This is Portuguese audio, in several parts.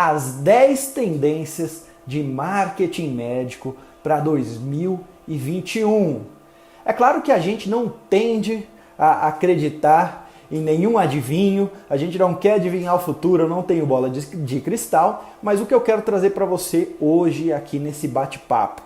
as 10 tendências de marketing médico para 2021. É claro que a gente não tende a acreditar em nenhum adivinho, a gente não quer adivinhar o futuro, eu não tenho bola de cristal, mas o que eu quero trazer para você hoje aqui nesse bate-papo,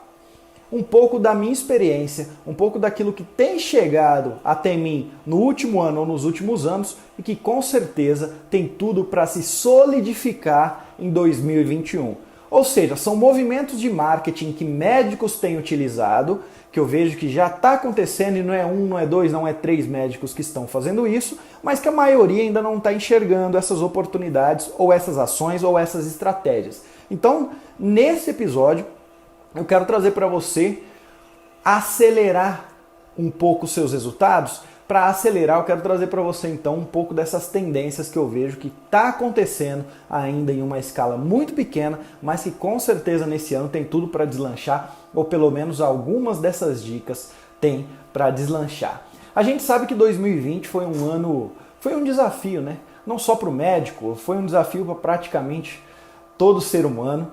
um pouco da minha experiência, um pouco daquilo que tem chegado até mim no último ano ou nos últimos anos e que com certeza tem tudo para se solidificar em 2021. Ou seja, são movimentos de marketing que médicos têm utilizado, que eu vejo que já está acontecendo e não é um, não é dois, não é três médicos que estão fazendo isso, mas que a maioria ainda não está enxergando essas oportunidades ou essas ações ou essas estratégias. Então, nesse episódio, eu quero trazer para você acelerar um pouco os seus resultados. Para acelerar, eu quero trazer para você então um pouco dessas tendências que eu vejo que está acontecendo ainda em uma escala muito pequena, mas que com certeza nesse ano tem tudo para deslanchar, ou pelo menos algumas dessas dicas tem para deslanchar. A gente sabe que 2020 foi um desafio, né? Não só para o médico, foi um desafio para praticamente todo ser humano.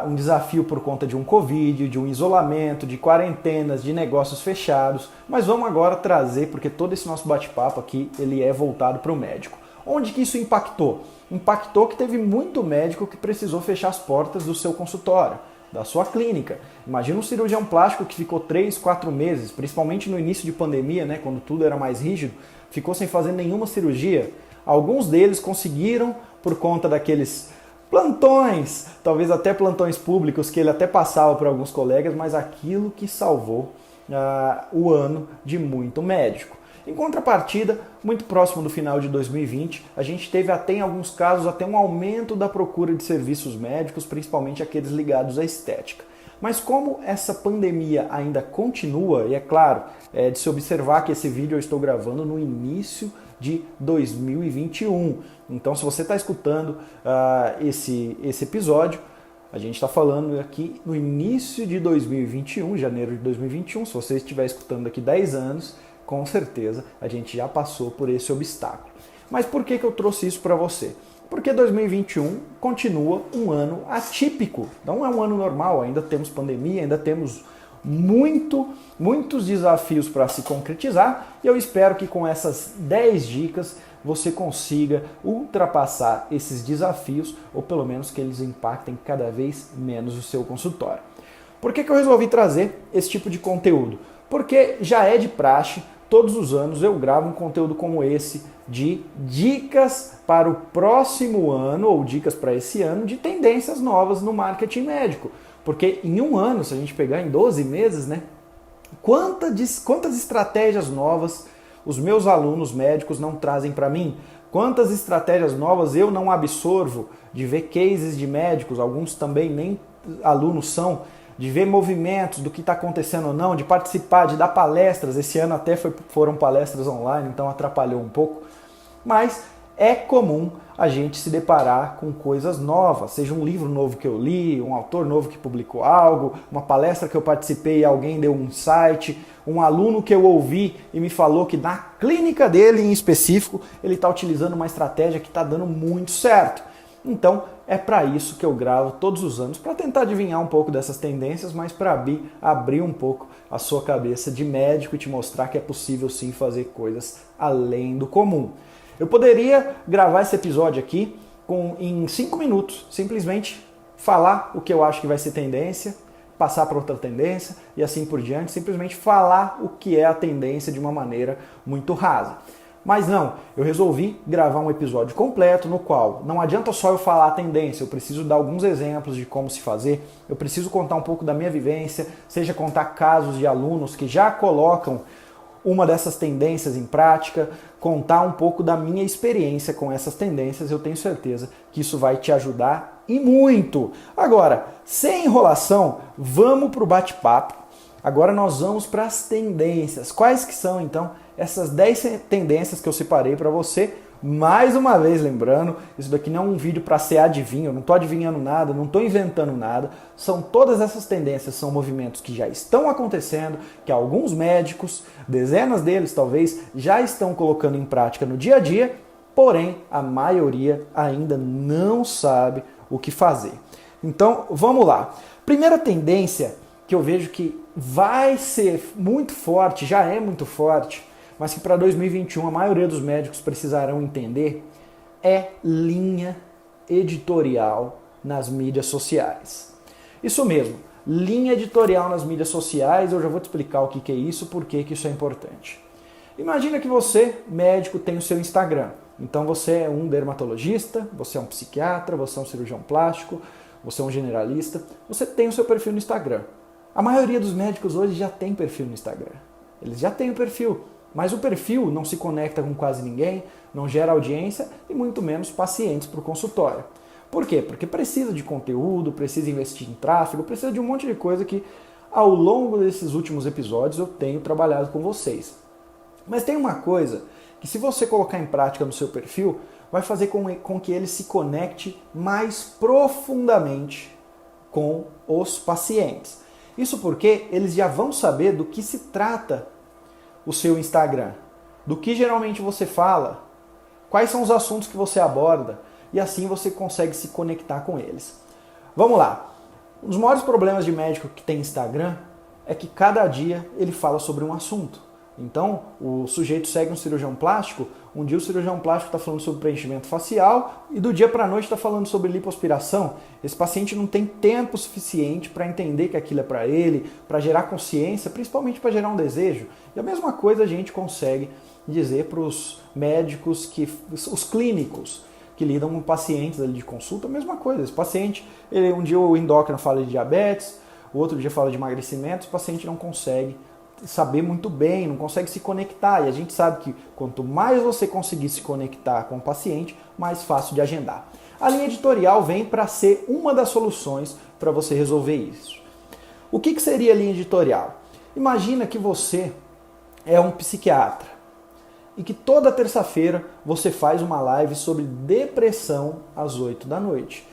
Um desafio por conta de um Covid, de um isolamento, de quarentenas, de negócios fechados. Mas vamos agora trazer, porque todo esse nosso bate-papo aqui ele é voltado para o médico. Onde que isso impactou? Impactou que teve muito médico que precisou fechar as portas do seu consultório, da sua clínica. Imagina um cirurgião plástico que ficou 3, 4 meses, principalmente no início de pandemia, né, quando tudo era mais rígido, ficou sem fazer nenhuma cirurgia. Alguns deles conseguiram, por conta daqueles plantões, talvez até plantões públicos que ele até passava para alguns colegas, mas aquilo que salvou o ano de muito médico. Em contrapartida, muito próximo do final de 2020, a gente teve até em alguns casos até um aumento da procura de serviços médicos, principalmente aqueles ligados à estética. Mas como essa pandemia ainda continua, e é claro, é de se observar que esse vídeo eu estou gravando no início de 2021. Então, se você está escutando esse episódio, a gente está falando aqui no início de 2021, janeiro de 2021. Se você estiver escutando daqui 10 anos, com certeza a gente já passou por esse obstáculo. Mas por que eu trouxe isso para você? Porque 2021 continua um ano atípico. Não é um ano normal, ainda temos pandemia, ainda temos muitos desafios para se concretizar, e eu espero que com essas 10 dicas você consiga ultrapassar esses desafios, ou pelo menos que eles impactem cada vez menos o seu consultório. Por que eu resolvi trazer esse tipo de conteúdo? Porque já é de praxe, todos os anos eu gravo um conteúdo como esse de dicas para o próximo ano, ou dicas para esse ano, de tendências novas no marketing médico. Porque em um ano, se a gente pegar em 12 meses, né, quantas estratégias novas os meus alunos médicos não trazem para mim? Quantas estratégias novas eu não absorvo de ver cases de médicos, alguns também nem alunos são, de ver movimentos do que está acontecendo ou não, de participar, de dar palestras. Esse ano até foram palestras online, então atrapalhou um pouco. Mas é comum a gente se deparar com coisas novas, seja um livro novo que eu li, um autor novo que publicou algo, uma palestra que eu participei e alguém deu um insight, um aluno que eu ouvi e me falou que na clínica dele em específico ele está utilizando uma estratégia que está dando muito certo. Então é para isso que eu gravo todos os anos, para tentar adivinhar um pouco dessas tendências, mas para abrir um pouco a sua cabeça de médico e te mostrar que é possível sim fazer coisas além do comum. Eu poderia gravar esse episódio aqui em 5 minutos, simplesmente falar o que eu acho que vai ser tendência, passar para outra tendência e assim por diante, simplesmente falar o que é a tendência de uma maneira muito rasa. Mas não, eu resolvi gravar um episódio completo no qual não adianta só eu falar a tendência, eu preciso dar alguns exemplos de como se fazer, eu preciso contar um pouco da minha vivência, seja contar casos de alunos que já colocam uma dessas tendências em prática, contar um pouco da minha experiência com essas tendências. Eu tenho certeza que isso vai te ajudar e muito. Agora, sem enrolação, vamos para o bate-papo. Agora nós vamos para as tendências. Quais que são, então, essas 10 tendências que eu separei para você? Mais uma vez, lembrando, isso daqui não é um vídeo para ser adivinho, eu não estou adivinhando nada, não estou inventando nada. São todas essas tendências, são movimentos que já estão acontecendo, que alguns médicos, dezenas deles talvez, já estão colocando em prática no dia a dia, porém a maioria ainda não sabe o que fazer. Então, vamos lá. Primeira tendência que eu vejo que vai ser muito forte, já é muito forte, mas que para 2021 a maioria dos médicos precisarão entender, é linha editorial nas mídias sociais. Isso mesmo, linha editorial nas mídias sociais, eu já vou te explicar o que é isso, por que isso é importante. Imagina que você, médico, tem o seu Instagram. Então você é um dermatologista, você é um psiquiatra, você é um cirurgião plástico, você é um generalista, você tem o seu perfil no Instagram. A maioria dos médicos hoje já tem perfil no Instagram. Eles já têm o perfil, mas o perfil não se conecta com quase ninguém, não gera audiência e muito menos pacientes para o consultório. Por quê? Porque precisa de conteúdo, precisa investir em tráfego, precisa de um monte de coisa que ao longo desses últimos episódios eu tenho trabalhado com vocês. Mas tem uma coisa que se você colocar em prática no seu perfil, vai fazer com que ele se conecte mais profundamente com os pacientes. Isso porque eles já vão saber do que se trata o seu Instagram, do que geralmente você fala, quais são os assuntos que você aborda, e assim você consegue se conectar com eles. Vamos lá. Um dos maiores problemas de médico que tem Instagram é que cada dia ele fala sobre um assunto. Então, o sujeito segue um cirurgião plástico, um dia o cirurgião plástico está falando sobre preenchimento facial e do dia para a noite está falando sobre lipoaspiração. Esse paciente não tem tempo suficiente para entender que aquilo é para ele, para gerar consciência, principalmente para gerar um desejo. E a mesma coisa a gente consegue dizer para os médicos, os clínicos, que lidam com pacientes ali de consulta, a mesma coisa. Esse paciente, um dia o endócrino fala de diabetes, o outro dia fala de emagrecimento, o paciente não consegue saber muito bem, não consegue se conectar. E a gente sabe que quanto mais você conseguir se conectar com o paciente, mais fácil de agendar. A linha editorial vem para ser uma das soluções para você resolver isso. O que seria a linha editorial? Imagina que você é um psiquiatra e que toda terça-feira você faz uma live sobre depressão às 8 da noite.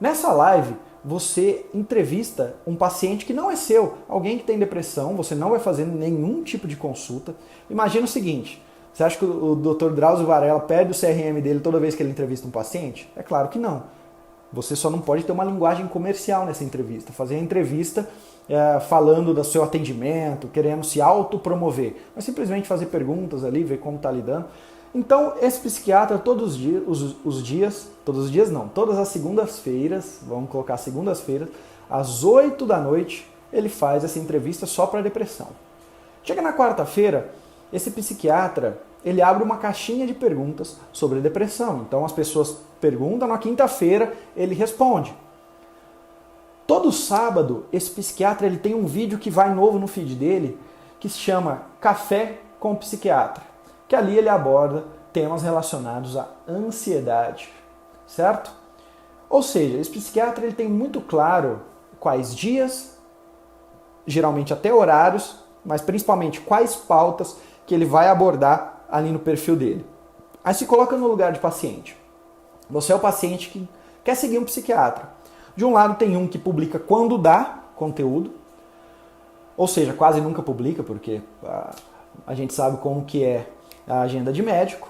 Nessa live, você entrevista um paciente que não é seu, alguém que tem depressão, você não vai fazer nenhum tipo de consulta. Imagina o seguinte, você acha que o Dr. Drauzio Varella perde o CRM dele toda vez que ele entrevista um paciente? É claro que não. Você só não pode ter uma linguagem comercial nessa entrevista, fazer a entrevista falando do seu atendimento, querendo se autopromover, mas simplesmente fazer perguntas ali, ver como está lidando. Então, esse psiquiatra, todas as segundas-feiras, vamos colocar segundas-feiras, às 8 da noite, ele faz essa entrevista só para depressão. Chega na quarta-feira, esse psiquiatra, ele abre uma caixinha de perguntas sobre depressão. Então, as pessoas perguntam, na quinta-feira, ele responde. Todo sábado, esse psiquiatra ele tem um vídeo que vai novo no feed dele, que se chama Café com o Psiquiatra, que ali ele aborda temas relacionados à ansiedade, certo? Ou seja, esse psiquiatra ele tem muito claro quais dias, geralmente até horários, mas principalmente quais pautas que ele vai abordar ali no perfil dele. Aí se coloca no lugar de paciente. Você é o paciente que quer seguir um psiquiatra. De um lado tem um que publica quando dá conteúdo, ou seja, quase nunca publica, porque a gente sabe como que é a agenda de médico.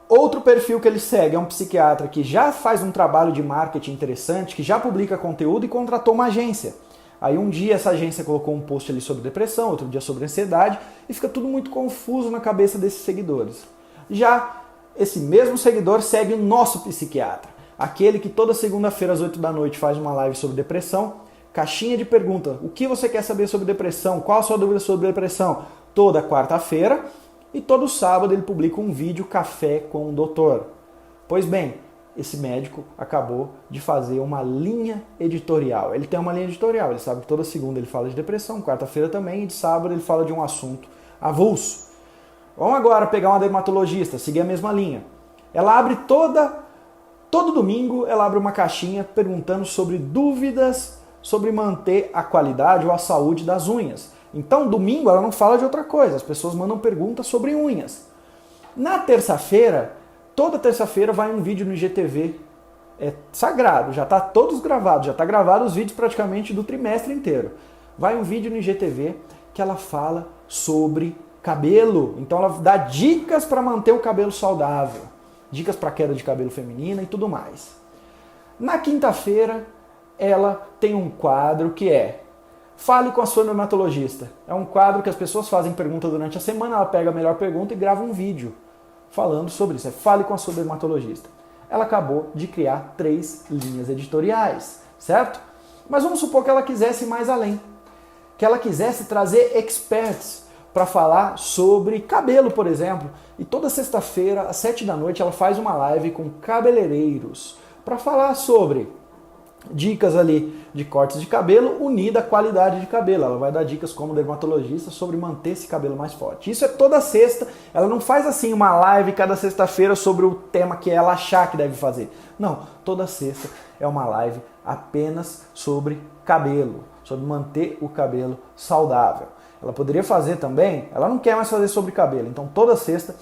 Outro perfil que ele segue é um psiquiatra que já faz um trabalho de marketing interessante, que já publica conteúdo e contratou uma agência. Aí um dia essa agência colocou um post ali sobre depressão, outro dia sobre ansiedade, e fica tudo muito confuso na cabeça desses seguidores. Já esse mesmo seguidor segue o nosso psiquiatra, aquele que toda segunda-feira às 8 da noite faz uma live sobre depressão, caixinha de pergunta, o que você quer saber sobre depressão, qual a sua dúvida sobre depressão, toda quarta-feira, e todo sábado ele publica um vídeo Café com o Doutor. Pois bem, esse médico acabou de fazer uma linha editorial. Ele tem uma linha editorial, ele sabe que toda segunda ele fala de depressão, quarta-feira também, e de sábado ele fala de um assunto avulso. Vamos agora pegar uma dermatologista, seguir a mesma linha. Ela abre todo domingo, ela abre uma caixinha perguntando sobre dúvidas sobre manter a qualidade ou a saúde das unhas. Então, domingo ela não fala de outra coisa, as pessoas mandam perguntas sobre unhas. Na terça-feira, toda terça-feira vai um vídeo no IGTV, é sagrado, já está todos gravados, já está gravado os vídeos praticamente do trimestre inteiro. Vai um vídeo no IGTV que ela fala sobre cabelo, então ela dá dicas para manter o cabelo saudável, dicas para queda de cabelo feminina e tudo mais. Na quinta-feira, ela tem um quadro que é Fale com a sua dermatologista. É um quadro que as pessoas fazem pergunta durante a semana, ela pega a melhor pergunta e grava um vídeo falando sobre isso. É Fale com a sua dermatologista. Ela acabou de criar 3 linhas editoriais, certo? Mas vamos supor que ela quisesse ir mais além. Que ela quisesse trazer experts para falar sobre cabelo, por exemplo. E toda sexta-feira, às 7 da noite, ela faz uma live com cabeleireiros para falar sobre dicas ali de cortes de cabelo unida à qualidade de cabelo. Ela vai dar dicas como dermatologista sobre manter esse cabelo mais forte. Isso é toda sexta. Ela não faz assim uma live cada sexta-feira sobre o tema que ela achar que deve fazer. Não, toda sexta é uma live apenas sobre cabelo, sobre manter o cabelo saudável. Ela poderia fazer também, ela não quer mais fazer sobre cabelo, então toda sexta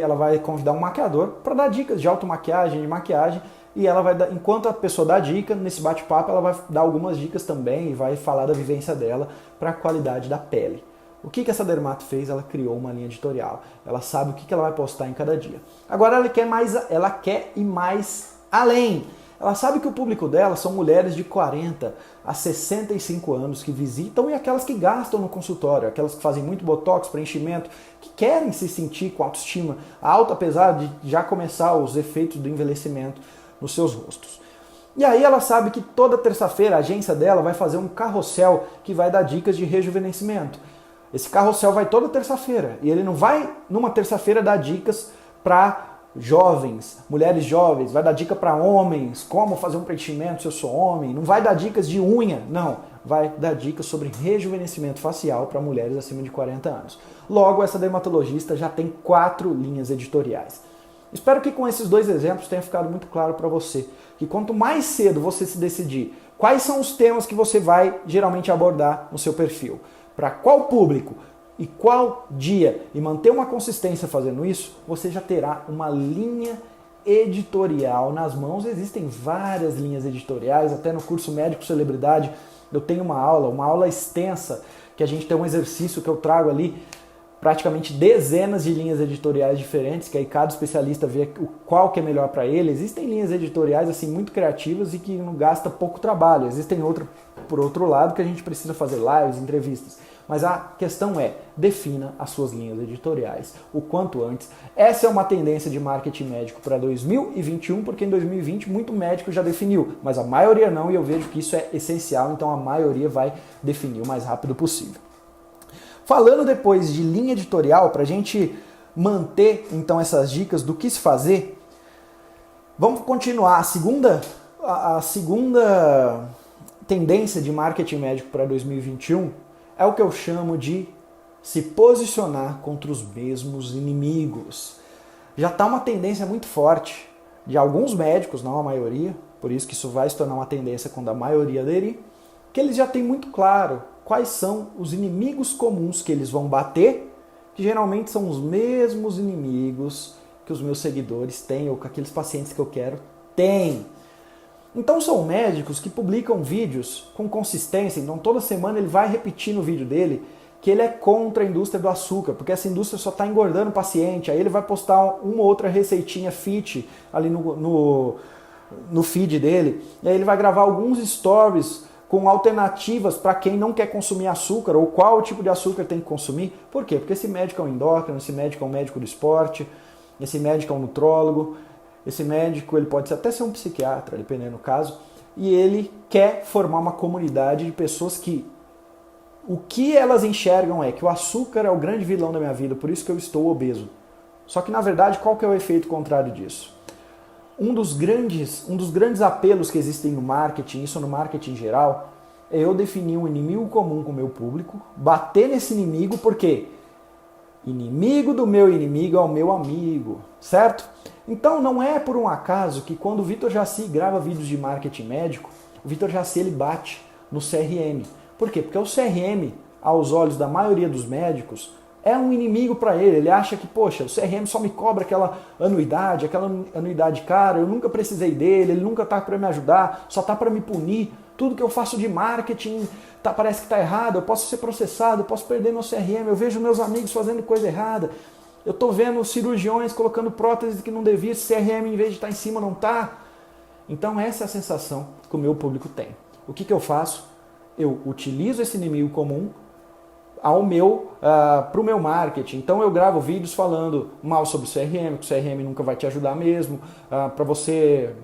ela vai convidar um maquiador para dar dicas de automaquiagem, de maquiagem, e ela vai dar, enquanto a pessoa dá dica, nesse bate-papo ela vai dar algumas dicas também e vai falar da vivência dela para a qualidade da pele. O que essa dermato fez? Ela criou uma linha editorial. Ela sabe o que ela vai postar em cada dia. Agora ela quer ir mais além. Ela sabe que o público dela são mulheres de 40 a 65 anos que visitam e aquelas que gastam no consultório, aquelas que fazem muito botox, preenchimento, que querem se sentir com autoestima alta, apesar de já começar os efeitos do envelhecimento nos seus rostos. E aí ela sabe que toda terça-feira a agência dela vai fazer um carrossel que vai dar dicas de rejuvenescimento. Esse carrossel vai toda terça-feira e ele não vai numa terça-feira dar dicas para jovens, mulheres jovens, vai dar dica para homens, como fazer um preenchimento se eu sou homem, não vai dar dicas de unha, não, vai dar dicas sobre rejuvenescimento facial para mulheres acima de 40 anos. Logo, essa dermatologista já tem 4 linhas editoriais. Espero que com esses 2 exemplos tenha ficado muito claro para você que quanto mais cedo você se decidir quais são os temas que você vai geralmente abordar no seu perfil, para qual público e qual dia, e manter uma consistência fazendo isso, você já terá uma linha editorial nas mãos. Existem várias linhas editoriais, até no curso Médico Celebridade eu tenho uma aula extensa, que a gente tem um exercício que eu trago ali, praticamente dezenas de linhas editoriais diferentes, que aí cada especialista vê qual que é melhor para ele. Existem linhas editoriais assim muito criativas e que não gasta pouco trabalho. Existem por outro lado, que a gente precisa fazer lives, entrevistas. Mas a questão é, defina as suas linhas editoriais o quanto antes. Essa é uma tendência de marketing médico para 2021, porque em 2020 muito médico já definiu, mas a maioria não, e eu vejo que isso é essencial, então a maioria vai definir o mais rápido possível. Falando depois de linha editorial, para a gente manter então essas dicas do que se fazer, vamos continuar. A segunda tendência de marketing médico para 2021 é o que eu chamo de se posicionar contra os mesmos inimigos. Já está uma tendência muito forte de alguns médicos, não a maioria, por isso que isso vai se tornar uma tendência quando a maioria aderir, que eles já têm muito claro quais são os inimigos comuns que eles vão bater, que geralmente são os mesmos inimigos que os meus seguidores têm, ou que aqueles pacientes que eu quero têm. Então são médicos que publicam vídeos com consistência, então toda semana ele vai repetir no vídeo dele que ele é contra a indústria do açúcar, porque essa indústria só está engordando o paciente, aí ele vai postar uma ou outra receitinha fit ali no feed dele, e aí ele vai gravar alguns stories com alternativas para quem não quer consumir açúcar, ou qual tipo de açúcar tem que consumir. Por quê? Porque esse médico é um endócrino, esse médico é um médico do esporte, esse médico é um nutrólogo, esse médico ele pode até ser um psiquiatra, dependendo do caso, e ele quer formar uma comunidade de pessoas que o que elas enxergam é que o açúcar é o grande vilão da minha vida, por isso que eu estou obeso. Só que na verdade, qual que é o efeito contrário disso? Um dos grandes apelos que existem no marketing, isso no marketing em geral, é eu definir um inimigo comum com o meu público, bater nesse inimigo, porque inimigo do meu inimigo é o meu amigo, certo? Então não é por um acaso que quando o Vitor Jaci grava vídeos de marketing médico, o Vitor Jaci ele bate no CRM. Por quê? Porque o CRM, aos olhos da maioria dos médicos, é um inimigo para ele. Ele acha que, poxa, o CRM só me cobra aquela anuidade cara, eu nunca precisei dele, ele nunca está para me ajudar, só está para me punir. Tudo que eu faço de marketing parece que está errado, eu posso ser processado, eu posso perder meu CRM, eu vejo meus amigos fazendo coisa errada, eu estou vendo cirurgiões colocando próteses que não devia, esse CRM em vez de estar em cima não está. Então essa é a sensação que o meu público tem. O que eu faço? Eu utilizo esse inimigo comum para o meu marketing. Então eu gravo vídeos falando mal sobre o CRM, que o CRM nunca vai te ajudar mesmo, para você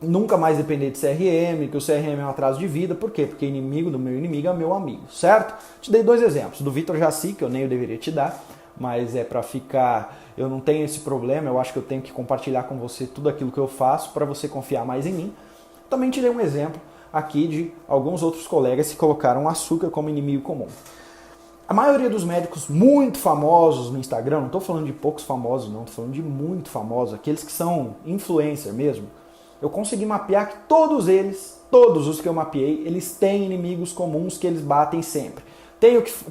nunca mais depender de CRM, que o CRM é um atraso de vida. Por quê? Porque inimigo do meu inimigo é meu amigo, certo? Te dei 2 exemplos. Do Vitor Jaci, que eu nem deveria te dar, mas é para ficar... Eu não tenho esse problema, eu acho que eu tenho que compartilhar com você tudo aquilo que eu faço para você confiar mais em mim. Também te dei um exemplo aqui de alguns outros colegas que colocaram o açúcar como inimigo comum. A maioria dos médicos muito famosos no Instagram, não estou falando de poucos famosos não, estou falando de muito famosos, aqueles que são influencer mesmo, eu consegui mapear que todos eles, todos os que eu mapeei, eles têm inimigos comuns que eles batem sempre.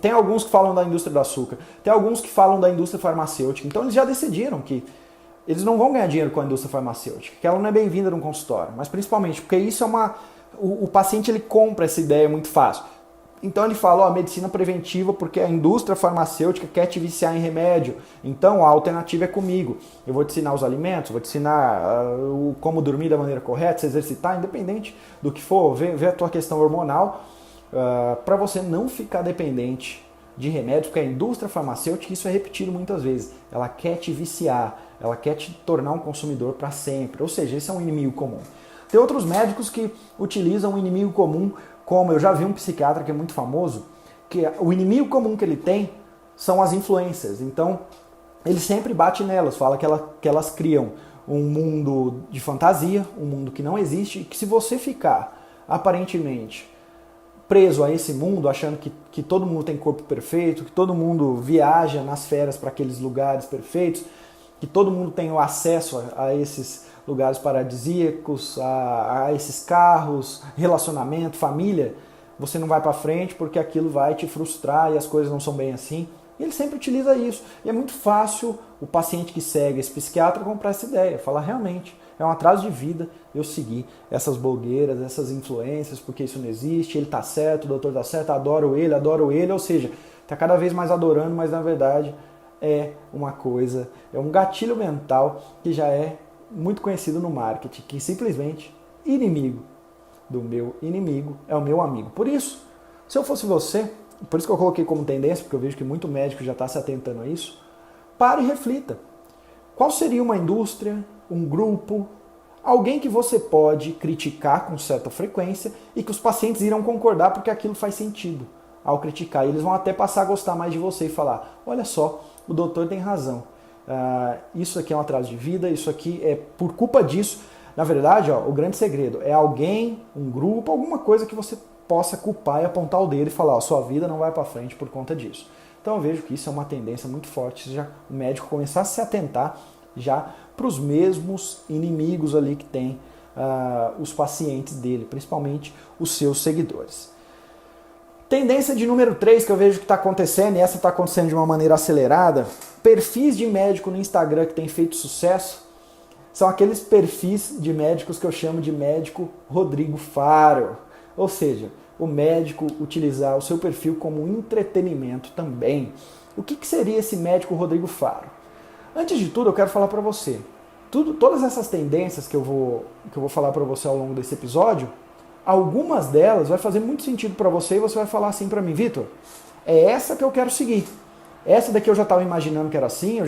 Tem alguns que falam da indústria do açúcar, tem alguns que falam da indústria farmacêutica, então eles já decidiram que eles não vão ganhar dinheiro com a indústria farmacêutica, que ela não é bem-vinda num consultório, mas principalmente porque isso é o paciente ele compra essa ideia muito fácil. Então ele fala, medicina preventiva porque a indústria farmacêutica quer te viciar em remédio, então a alternativa é comigo. Eu vou te ensinar os alimentos, vou te ensinar como dormir da maneira correta, se exercitar, independente do que for, ver a tua questão hormonal, para você não ficar dependente de remédios, porque a indústria farmacêutica, isso é repetido muitas vezes, ela quer te viciar, ela quer te tornar um consumidor para sempre, ou seja, esse é um inimigo comum. Tem outros médicos que utilizam o inimigo comum, como eu já vi um psiquiatra que é muito famoso, que o inimigo comum que ele tem são as influências. Então, ele sempre bate nelas, fala que elas criam um mundo de fantasia, um mundo que não existe, e que se você ficar, aparentemente, preso a esse mundo, achando que todo mundo tem corpo perfeito, que todo mundo viaja nas férias para aqueles lugares perfeitos, que todo mundo tem o acesso a esses lugares paradisíacos, a esses carros, relacionamento, família, você não vai para frente porque aquilo vai te frustrar e as coisas não são bem assim. E ele sempre utiliza isso. E é muito fácil o paciente que segue esse psiquiatra comprar essa ideia, falar realmente, é um atraso de vida eu seguir essas blogueiras, essas influências, porque isso não existe, ele tá certo, o doutor tá certo, adoro ele, ou seja, tá cada vez mais adorando, mas na verdade é uma coisa, é um gatilho mental que já é muito conhecido no marketing, que simplesmente inimigo do meu inimigo é o meu amigo. Por isso, se eu fosse você, por isso que eu coloquei como tendência, porque eu vejo que muito médico já está se atentando a isso, pare e reflita. Qual seria uma indústria, um grupo, alguém que você pode criticar com certa frequência e que os pacientes irão concordar porque aquilo faz sentido ao criticar. E eles vão até passar a gostar mais de você e falar, olha só, o doutor tem razão. Isso aqui é um atraso de vida, isso aqui é por culpa disso. Na verdade, o grande segredo é alguém, um grupo, alguma coisa que você possa culpar e apontar o dedo e falar, sua vida não vai para frente por conta disso. Então eu vejo que isso é uma tendência muito forte, se já o médico começar a se atentar já para os mesmos inimigos ali que tem os pacientes dele, principalmente os seus seguidores. Tendência de número 3 que eu vejo que está acontecendo, e essa está acontecendo de uma maneira acelerada, perfis de médico no Instagram que tem feito sucesso, são aqueles perfis de médicos que eu chamo de médico Rodrigo Faro. Ou seja, o médico utilizar o seu perfil como entretenimento também. O que seria esse médico Rodrigo Faro? Antes de tudo, eu quero falar para você, todas essas tendências que eu vou falar para você ao longo desse episódio, algumas delas vai fazer muito sentido para você e você vai falar assim para mim, Vitor, é essa que eu quero seguir. Essa daqui eu já estava imaginando que era assim,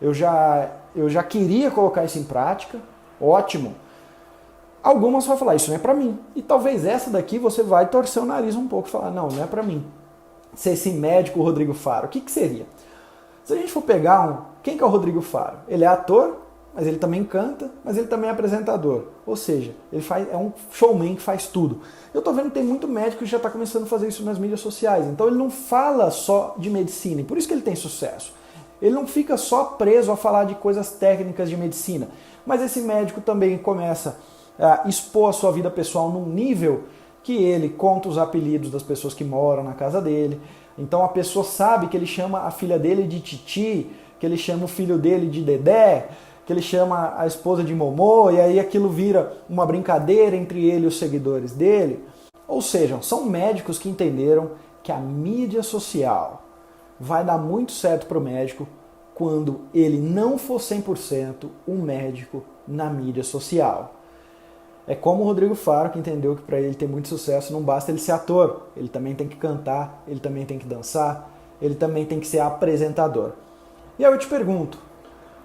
eu já queria colocar isso em prática, ótimo. Algumas você vai falar, isso não é para mim. E talvez essa daqui você vai torcer o nariz um pouco e falar, não é para mim. Ser esse médico Rodrigo Faro, o que seria? Se a gente for pegar quem que é o Rodrigo Faro? Ele é ator, mas ele também canta, mas ele também é apresentador. Ou seja, é um showman que faz tudo. Eu tô vendo que tem muito médico que já está começando a fazer isso nas mídias sociais. Então ele não fala só de medicina, e por isso que ele tem sucesso. Ele não fica só preso a falar de coisas técnicas de medicina. Mas esse médico também começa a expor a sua vida pessoal num nível que ele conta os apelidos das pessoas que moram na casa dele. Então a pessoa sabe que ele chama a filha dele de Titi, que ele chama o filho dele de Dedé, que ele chama a esposa de Momô, e aí aquilo vira uma brincadeira entre ele e os seguidores dele. Ou seja, são médicos que entenderam que a mídia social vai dar muito certo para o médico quando ele não for 100% um médico na mídia social. É como o Rodrigo Faro, que entendeu que para ele ter muito sucesso não basta ele ser ator, ele também tem que cantar, ele também tem que dançar, ele também tem que ser apresentador. E aí eu te pergunto,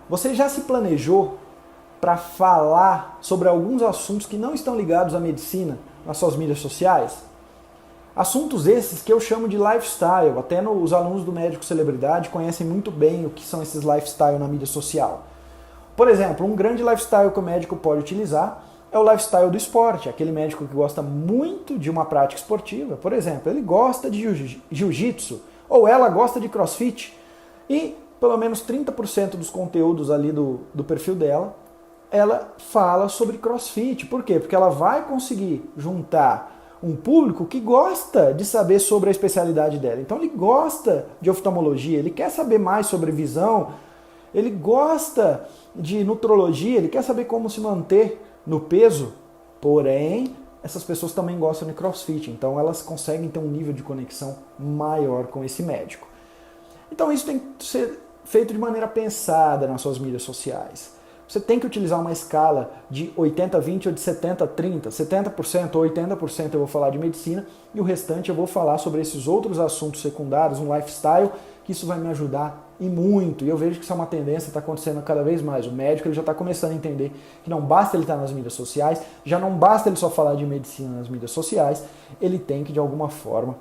você já se planejou para falar sobre alguns assuntos que não estão ligados à medicina nas suas mídias sociais? Assuntos esses que eu chamo de lifestyle, até os alunos do Médico Celebridade conhecem muito bem o que são esses lifestyle na mídia social. Por exemplo, um grande lifestyle que o médico pode utilizar é o lifestyle do esporte, aquele médico que gosta muito de uma prática esportiva. Por exemplo, ele gosta de jiu-jitsu ou ela gosta de crossfit e pelo menos 30% dos conteúdos ali do perfil dela, ela fala sobre crossfit. Por quê? Porque ela vai conseguir juntar um público que gosta de saber sobre a especialidade dela. Então ele gosta de oftalmologia, ele quer saber mais sobre visão, ele gosta de nutrologia, ele quer saber como se manter no peso, porém, essas pessoas também gostam de crossfit, então elas conseguem ter um nível de conexão maior com esse médico. Então isso tem que ser feito de maneira pensada nas suas mídias sociais. Você tem que utilizar uma escala de 80-20 ou de 70-30. 70% ou 80% eu vou falar de medicina e o restante eu vou falar sobre esses outros assuntos secundários, um lifestyle, que isso vai me ajudar e muito. E eu vejo que isso é uma tendência, está acontecendo cada vez mais. O médico ele já está começando a entender que não basta ele estar nas mídias sociais, já não basta ele só falar de medicina nas mídias sociais, ele tem que de alguma forma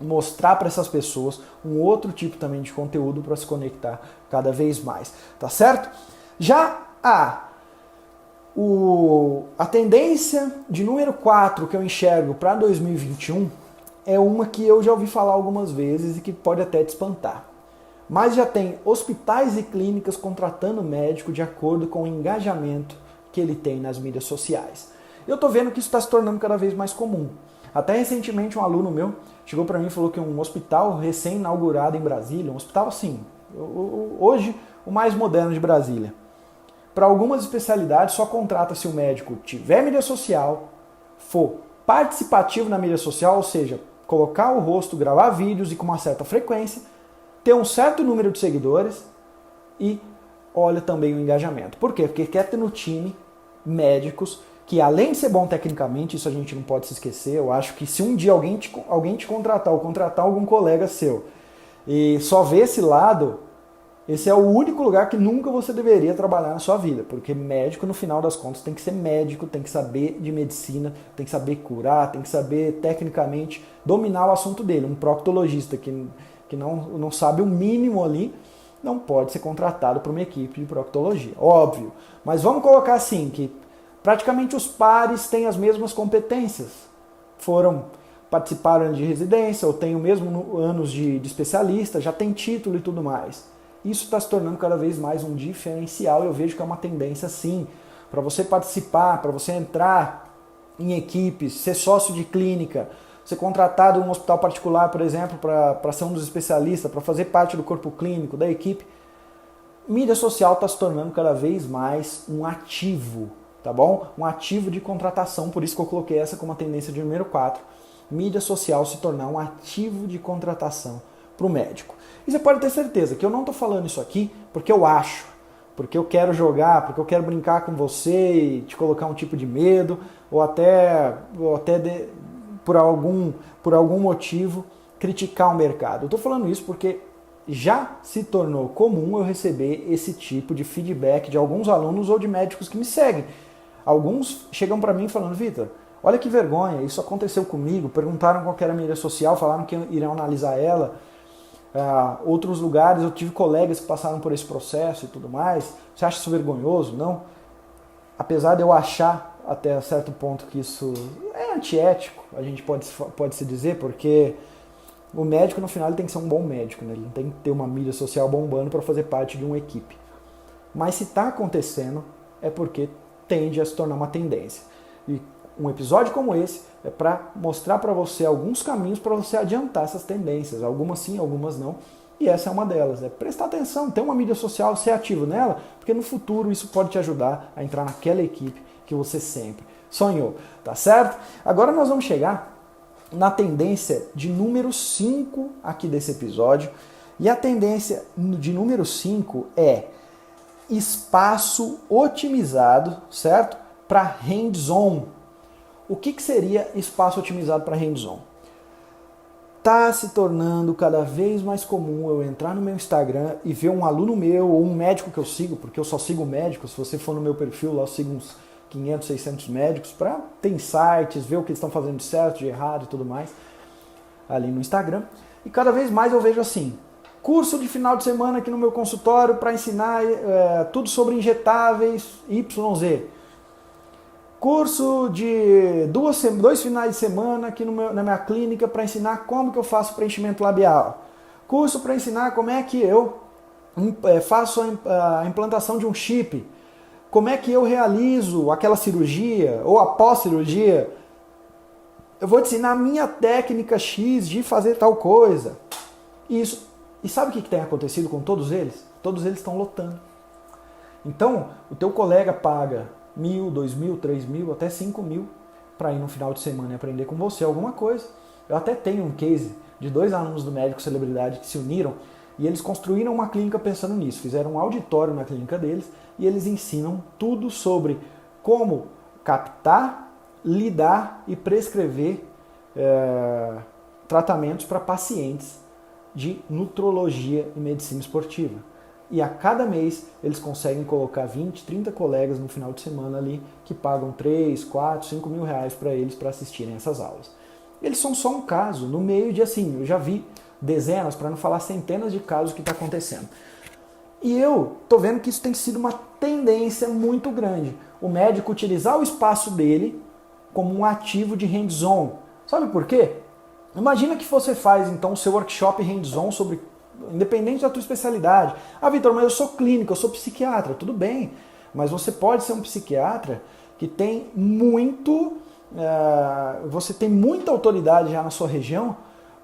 mostrar para essas pessoas um outro tipo também de conteúdo para se conectar cada vez mais. Tá certo? Já a tendência de número 4 que eu enxergo para 2021 é uma que eu já ouvi falar algumas vezes e que pode até te espantar. Mas já tem hospitais e clínicas contratando médico de acordo com o engajamento que ele tem nas mídias sociais. Eu estou vendo que isso está se tornando cada vez mais comum. Até recentemente um aluno meu chegou para mim e falou que um hospital recém-inaugurado em Brasília, um hospital assim, hoje o mais moderno de Brasília, para algumas especialidades só contrata se o médico tiver mídia social, for participativo na mídia social, ou seja, colocar o rosto, gravar vídeos e com uma certa frequência, ter um certo número de seguidores e olha também o engajamento. Por quê? Porque quer ter no time médicos que, além de ser bom tecnicamente, isso a gente não pode se esquecer, eu acho que se um dia alguém te contratar ou contratar algum colega seu e só ver esse lado, esse é o único lugar que nunca você deveria trabalhar na sua vida, porque médico, no final das contas, tem que ser médico, tem que saber de medicina, tem que saber curar, tem que saber tecnicamente dominar o assunto dele. Um proctologista que não sabe o mínimo ali, não pode ser contratado para uma equipe de proctologia, óbvio. Mas vamos colocar assim, que praticamente os pares têm as mesmas competências, participaram de residência, ou têm o mesmo anos de especialista, já tem título e tudo mais. Isso está se tornando cada vez mais um diferencial e eu vejo que é uma tendência sim. Para você participar, para você entrar em equipes, ser sócio de clínica, ser contratado em um hospital particular, por exemplo, para ser um dos especialistas, para fazer parte do corpo clínico, da equipe, mídia social está se tornando cada vez mais um ativo, tá bom? Um ativo de contratação, por isso que eu coloquei essa como a tendência de número 4. Mídia social se tornar um ativo de contratação para o médico. E você pode ter certeza que eu não estou falando isso aqui porque eu acho, porque eu quero jogar, porque eu quero brincar com você e te colocar um tipo de medo, ou até por algum motivo criticar o mercado. Eu estou falando isso porque já se tornou comum eu receber esse tipo de feedback de alguns alunos ou de médicos que me seguem. Alguns chegam para mim falando, Vitor, olha que vergonha, isso aconteceu comigo, perguntaram qual era a mídia social, falaram que iriam analisar ela. Outros lugares, eu tive colegas que passaram por esse processo e tudo mais. Você acha isso vergonhoso? Não. Apesar de eu achar até certo ponto que isso é antiético, a gente pode se dizer, porque o médico no final ele tem que ser um bom médico, né? Ele não tem que ter uma mídia social bombando para fazer parte de uma equipe. Mas se está acontecendo, é porque tende a se tornar uma tendência. E um episódio como esse é para mostrar para você alguns caminhos para você adiantar essas tendências. Algumas sim, algumas não. E essa é uma delas. É prestar atenção, ter uma mídia social, ser ativo nela, porque no futuro isso pode te ajudar a entrar naquela equipe que você sempre sonhou. Tá certo? Agora nós vamos chegar na tendência de número 5 aqui desse episódio. E a tendência de número 5 é espaço otimizado, certo? para hands-on. O que seria espaço otimizado para hands-on? Está se tornando cada vez mais comum eu entrar no meu Instagram e ver um aluno meu ou um médico que eu sigo, porque eu só sigo médicos. Se você for no meu perfil, lá eu sigo uns 500, 600 médicos para ter insights, ver o que eles estão fazendo de certo, de errado e tudo mais, ali no Instagram. E cada vez mais eu vejo assim, curso de final de semana aqui no meu consultório para ensinar tudo sobre injetáveis YZ. Curso de dois finais de semana aqui na minha clínica para ensinar como que eu faço preenchimento labial. Curso para ensinar como é que eu faço a implantação de um chip. Como é que eu realizo aquela cirurgia ou após cirurgia. Eu vou te ensinar a minha técnica X de fazer tal coisa. E sabe o que tem acontecido com todos eles? Todos eles estão lotando. Então, o teu colega paga 1.000, 2.000, 3.000, até 5.000 para ir no final de semana e aprender com você alguma coisa. Eu até tenho um case de 2 alunos do Médico Celebridade que se uniram e eles construíram uma clínica pensando nisso. Fizeram um auditório na clínica deles e eles ensinam tudo sobre como captar, lidar e prescrever tratamentos para pacientes de nutrologia e medicina esportiva. E a cada mês eles conseguem colocar 20, 30 colegas no final de semana ali que pagam 3, 4, 5 mil reais para eles para assistirem essas aulas. Eles são só um caso, no meio de assim, eu já vi dezenas, para não falar centenas de casos que está acontecendo. E eu tô vendo que isso tem sido uma tendência muito grande. O médico utilizar o espaço dele como um ativo de hands-on. Sabe por quê? Imagina que você faz então o seu workshop hands-on sobre, independente da tua especialidade. Ah, Vitor, mas eu sou clínico, eu sou psiquiatra, tudo bem. Mas você pode ser um psiquiatra que tem você tem muita autoridade já na sua região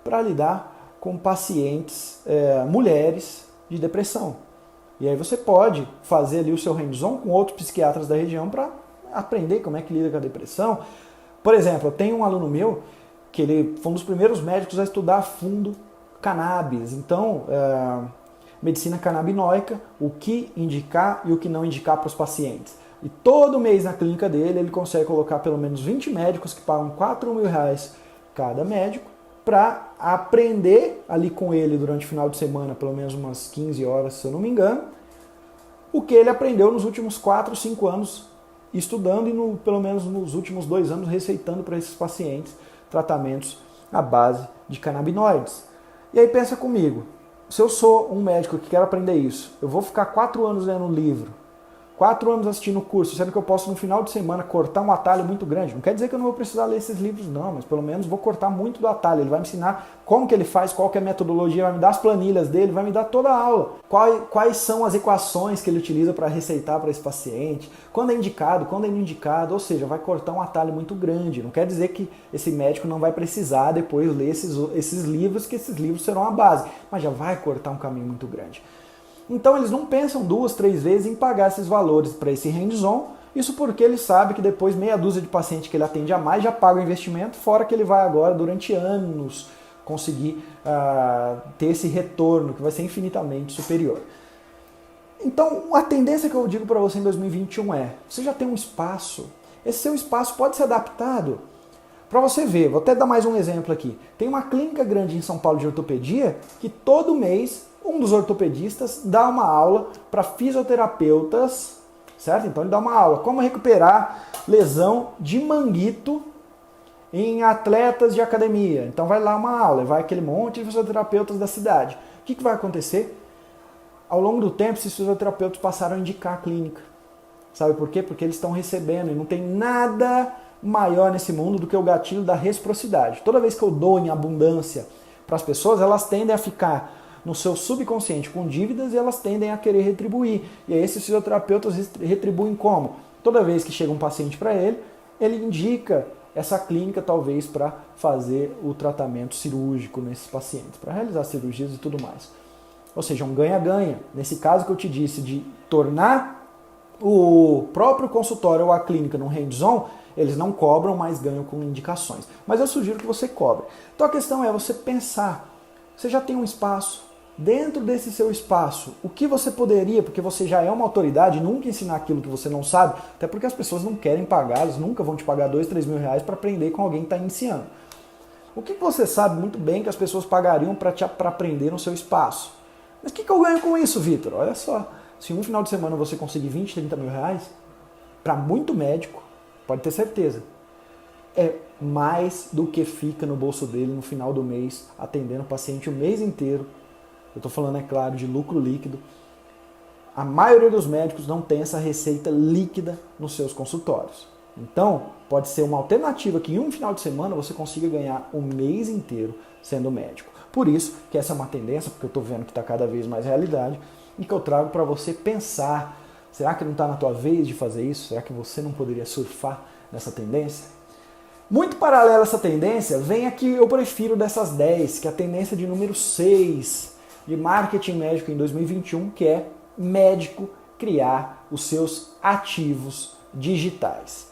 para lidar com pacientes, mulheres de depressão. E aí você pode fazer ali o seu hands-on com outros psiquiatras da região para aprender como é que lida com a depressão. Por exemplo, eu tenho um aluno meu que ele foi um dos primeiros médicos a estudar a fundo cannabis. Então, medicina canabinoica, o que indicar e o que não indicar para os pacientes. E todo mês na clínica dele, ele consegue colocar pelo menos 20 médicos que pagam 4 mil reais cada médico para aprender ali com ele durante o final de semana, pelo menos umas 15 horas, se eu não me engano, o que ele aprendeu nos últimos 4, 5 anos estudando e pelo menos nos últimos 2 anos receitando para esses pacientes tratamentos à base de canabinoides. E aí pensa comigo, se eu sou um médico que quer aprender isso, eu vou ficar 4 anos lendo um livro, 4 anos assistindo o curso, sendo que eu posso no final de semana cortar um atalho muito grande. Não quer dizer que eu não vou precisar ler esses livros não, mas pelo menos vou cortar muito do atalho. Ele vai me ensinar como que ele faz, qual que é a metodologia, vai me dar as planilhas dele, vai me dar toda a aula. Quais são as equações que ele utiliza para receitar para esse paciente, quando é indicado, quando é não indicado, ou seja, vai cortar um atalho muito grande. Não quer dizer que esse médico não vai precisar depois ler esses livros, que esses livros serão a base, mas já vai cortar um caminho muito grande. Então eles não pensam 2, 3 vezes em pagar esses valores para esse hands-on, isso porque ele sabe que depois meia dúzia de pacientes que ele atende a mais já paga o investimento, fora que ele vai agora durante anos conseguir ter esse retorno que vai ser infinitamente superior. Então a tendência que eu digo para você em 2021 você já tem um espaço, esse seu espaço pode ser adaptado. Para você ver, vou até dar mais um exemplo aqui. Tem uma clínica grande em São Paulo de ortopedia que todo mês um dos ortopedistas dá uma aula para fisioterapeutas, certo? Então ele dá uma aula como recuperar lesão de manguito em atletas de academia. Então vai lá uma aula, vai aquele monte de fisioterapeutas da cidade. O que vai acontecer? Ao longo do tempo, esses fisioterapeutas passaram a indicar a clínica. Sabe por quê? Porque eles estão recebendo e não tem nada maior nesse mundo do que o gatilho da reciprocidade. Toda vez que eu dou em abundância para as pessoas, elas tendem a ficar no seu subconsciente com dívidas e elas tendem a querer retribuir. E aí esses fisioterapeutas retribuem como? Toda vez que chega um paciente para ele, ele indica essa clínica talvez para fazer o tratamento cirúrgico nesses pacientes, para realizar cirurgias e tudo mais. Ou seja, um ganha-ganha. Nesse caso que eu te disse de tornar o próprio consultório ou a clínica num hands-on, eles não cobram, mas ganham com indicações. Mas eu sugiro que você cobre. Então a questão é você pensar, você já tem um espaço, dentro desse seu espaço, o que você poderia, porque você já é uma autoridade, nunca ensinar aquilo que você não sabe, até porque as pessoas não querem pagar, elas nunca vão te pagar 2, 3 mil reais para aprender com alguém que está iniciando. O que você sabe muito bem que as pessoas pagariam para aprender no seu espaço? Mas o que eu ganho com isso, Vitor? Olha só, se um final de semana você conseguir 20, 30 mil reais, para muito médico, pode ter certeza, é mais do que fica no bolso dele no final do mês, atendendo o paciente o mês inteiro. Eu estou falando, é claro, de lucro líquido. A maioria dos médicos não tem essa receita líquida nos seus consultórios. Então, pode ser uma alternativa que em um final de semana você consiga ganhar o mês inteiro sendo médico. Por isso que essa é uma tendência, porque eu estou vendo que está cada vez mais realidade, e que eu trago para você pensar, será que não está na tua vez de fazer isso? Será que você não poderia surfar nessa tendência? Muito paralela a essa tendência, vem a que eu prefiro dessas 10, que é a tendência de número 6 de marketing médico em 2021, que é médico criar os seus ativos digitais.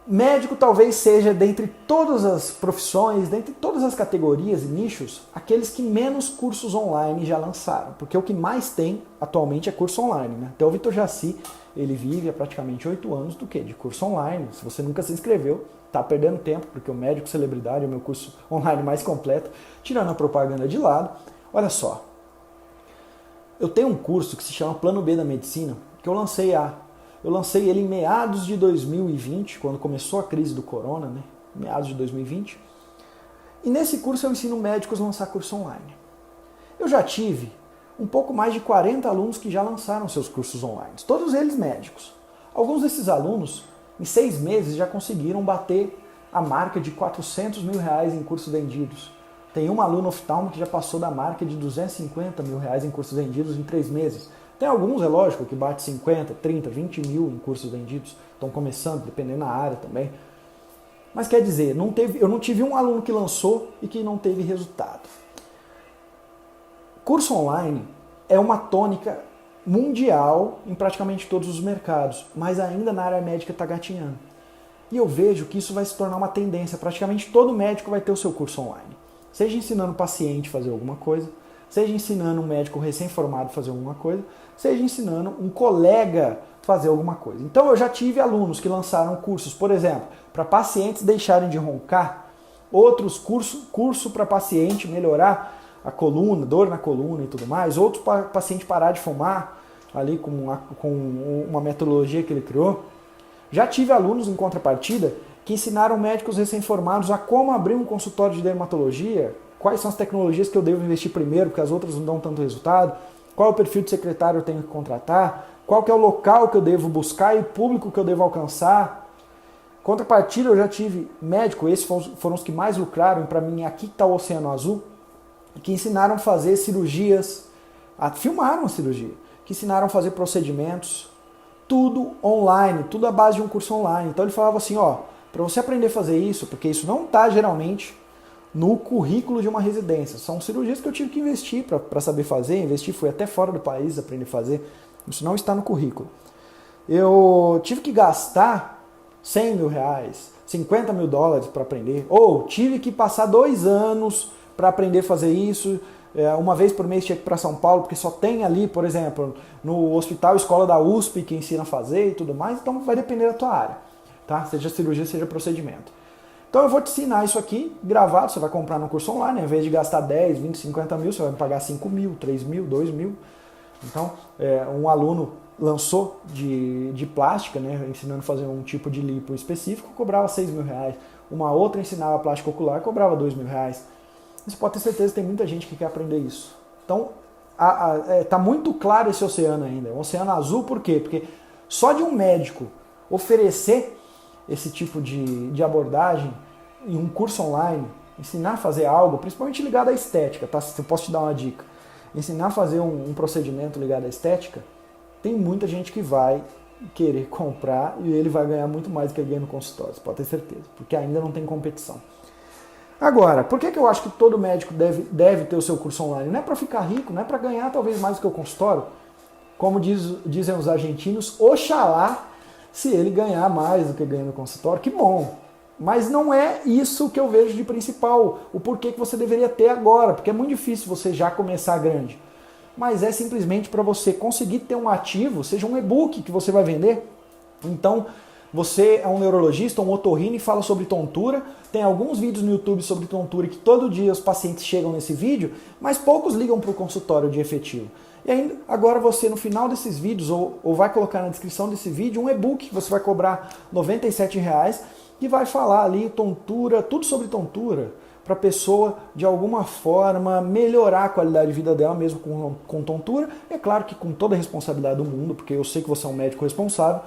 Médico talvez seja, dentre todas as profissões, dentre todas as categorias e nichos, aqueles que menos cursos online já lançaram, porque o que mais tem atualmente é curso online, né? Até o Vitor Jaci, ele vive há praticamente 8 anos do quê? De curso online. Se você nunca se inscreveu, tá perdendo tempo, porque o Médico Celebridade é o meu curso online mais completo, tirando a propaganda de lado. Olha só, eu tenho um curso que se chama Plano B da Medicina, que eu lancei ele em meados de 2020, quando começou a crise do corona, né? Meados de 2020. E nesse curso eu ensino médicos a lançar curso online. Eu já tive um pouco mais de 40 alunos que já lançaram seus cursos online, todos eles médicos. Alguns desses alunos, em 6 meses, já conseguiram bater a marca de 400 mil reais em cursos vendidos. Tem um aluno oftalmo que já passou da marca de 250 mil reais em cursos vendidos em 3 meses. Tem alguns, é lógico, que bate 50, 30, 20 mil em cursos vendidos. Estão começando, dependendo da área também. Mas quer dizer, eu não tive um aluno que lançou e que não teve resultado. Curso online é uma tônica mundial em praticamente todos os mercados, mas ainda na área médica está gatinhando. E eu vejo que isso vai se tornar uma tendência. Praticamente todo médico vai ter o seu curso online. Seja ensinando o paciente a fazer alguma coisa, seja ensinando um médico recém-formado a fazer alguma coisa, seja ensinando um colega a fazer alguma coisa. Então eu já tive alunos que lançaram cursos, por exemplo, para pacientes deixarem de roncar, outros curso para paciente melhorar a coluna, dor na coluna e tudo mais, outro para paciente parar de fumar, ali com uma metodologia que ele criou. Já tive alunos em contrapartida que ensinaram médicos recém-formados a como abrir um consultório de dermatologia, quais são as tecnologias que eu devo investir primeiro, porque as outras não dão tanto resultado, qual é o perfil de secretário eu tenho que contratar, qual que é o local que eu devo buscar e o público que eu devo alcançar. Contrapartida, eu já tive médico, esses foram os que mais lucraram, para mim aqui está o Oceano Azul, que ensinaram a fazer cirurgias, filmaram a cirurgia, que ensinaram a fazer procedimentos, tudo online, tudo à base de um curso online. Então ele falava assim, ó, para você aprender a fazer isso, porque isso não está geralmente no currículo de uma residência. São cirurgias que eu tive que investir para saber fazer, fui até fora do país aprender a fazer. Isso não está no currículo. Eu tive que gastar 100 mil reais, 50 mil dólares para aprender, ou tive que passar 2 anos para aprender a fazer isso. Uma vez por mês tinha que ir para São Paulo, porque só tem ali, por exemplo, no hospital, escola da USP que ensina a fazer e tudo mais, então vai depender da tua área, tá? Seja cirurgia, seja procedimento. Então eu vou te ensinar isso aqui, gravado, você vai comprar no curso online, ao invés de gastar 10, 20, 50 mil, você vai pagar 5 mil, 3 mil, 2 mil. Então, um aluno lançou de plástica, né, ensinando a fazer um tipo de lipo específico, cobrava 6 mil reais. Uma outra ensinava plástica ocular, cobrava 2 mil reais. Você pode ter certeza que tem muita gente que quer aprender isso. Então, tá muito claro esse oceano ainda. É um oceano azul, por quê? Porque só de um médico oferecer esse tipo de abordagem em um curso online, ensinar a fazer algo, principalmente ligado à estética, tá? Se eu posso te dar uma dica. Ensinar a fazer um procedimento ligado à estética, tem muita gente que vai querer comprar e ele vai ganhar muito mais do que ele ganha no consultório, você pode ter certeza, porque ainda não tem competição. Agora, por que eu acho que todo médico deve ter o seu curso online? Não é para ficar rico, não é para ganhar talvez mais do que o consultório. Como dizem os argentinos, oxalá se ele ganhar mais do que ganha no consultório, que bom. Mas não é isso que eu vejo de principal, o porquê que você deveria ter agora, porque é muito difícil você já começar grande. Mas é simplesmente para você conseguir ter um ativo, seja um e-book que você vai vender. Então, você é um neurologista, um otorrino e fala sobre tontura, tem alguns vídeos no YouTube sobre tontura que todo dia os pacientes chegam nesse vídeo, mas poucos ligam para o consultório de efetivo. E aí, agora você, no final desses vídeos, ou vai colocar na descrição desse vídeo, um e-book que você vai cobrar R$ 97,00, que vai falar ali tontura, tudo sobre tontura, para a pessoa, de alguma forma, melhorar a qualidade de vida dela, mesmo com tontura. É claro que com toda a responsabilidade do mundo, porque eu sei que você é um médico responsável,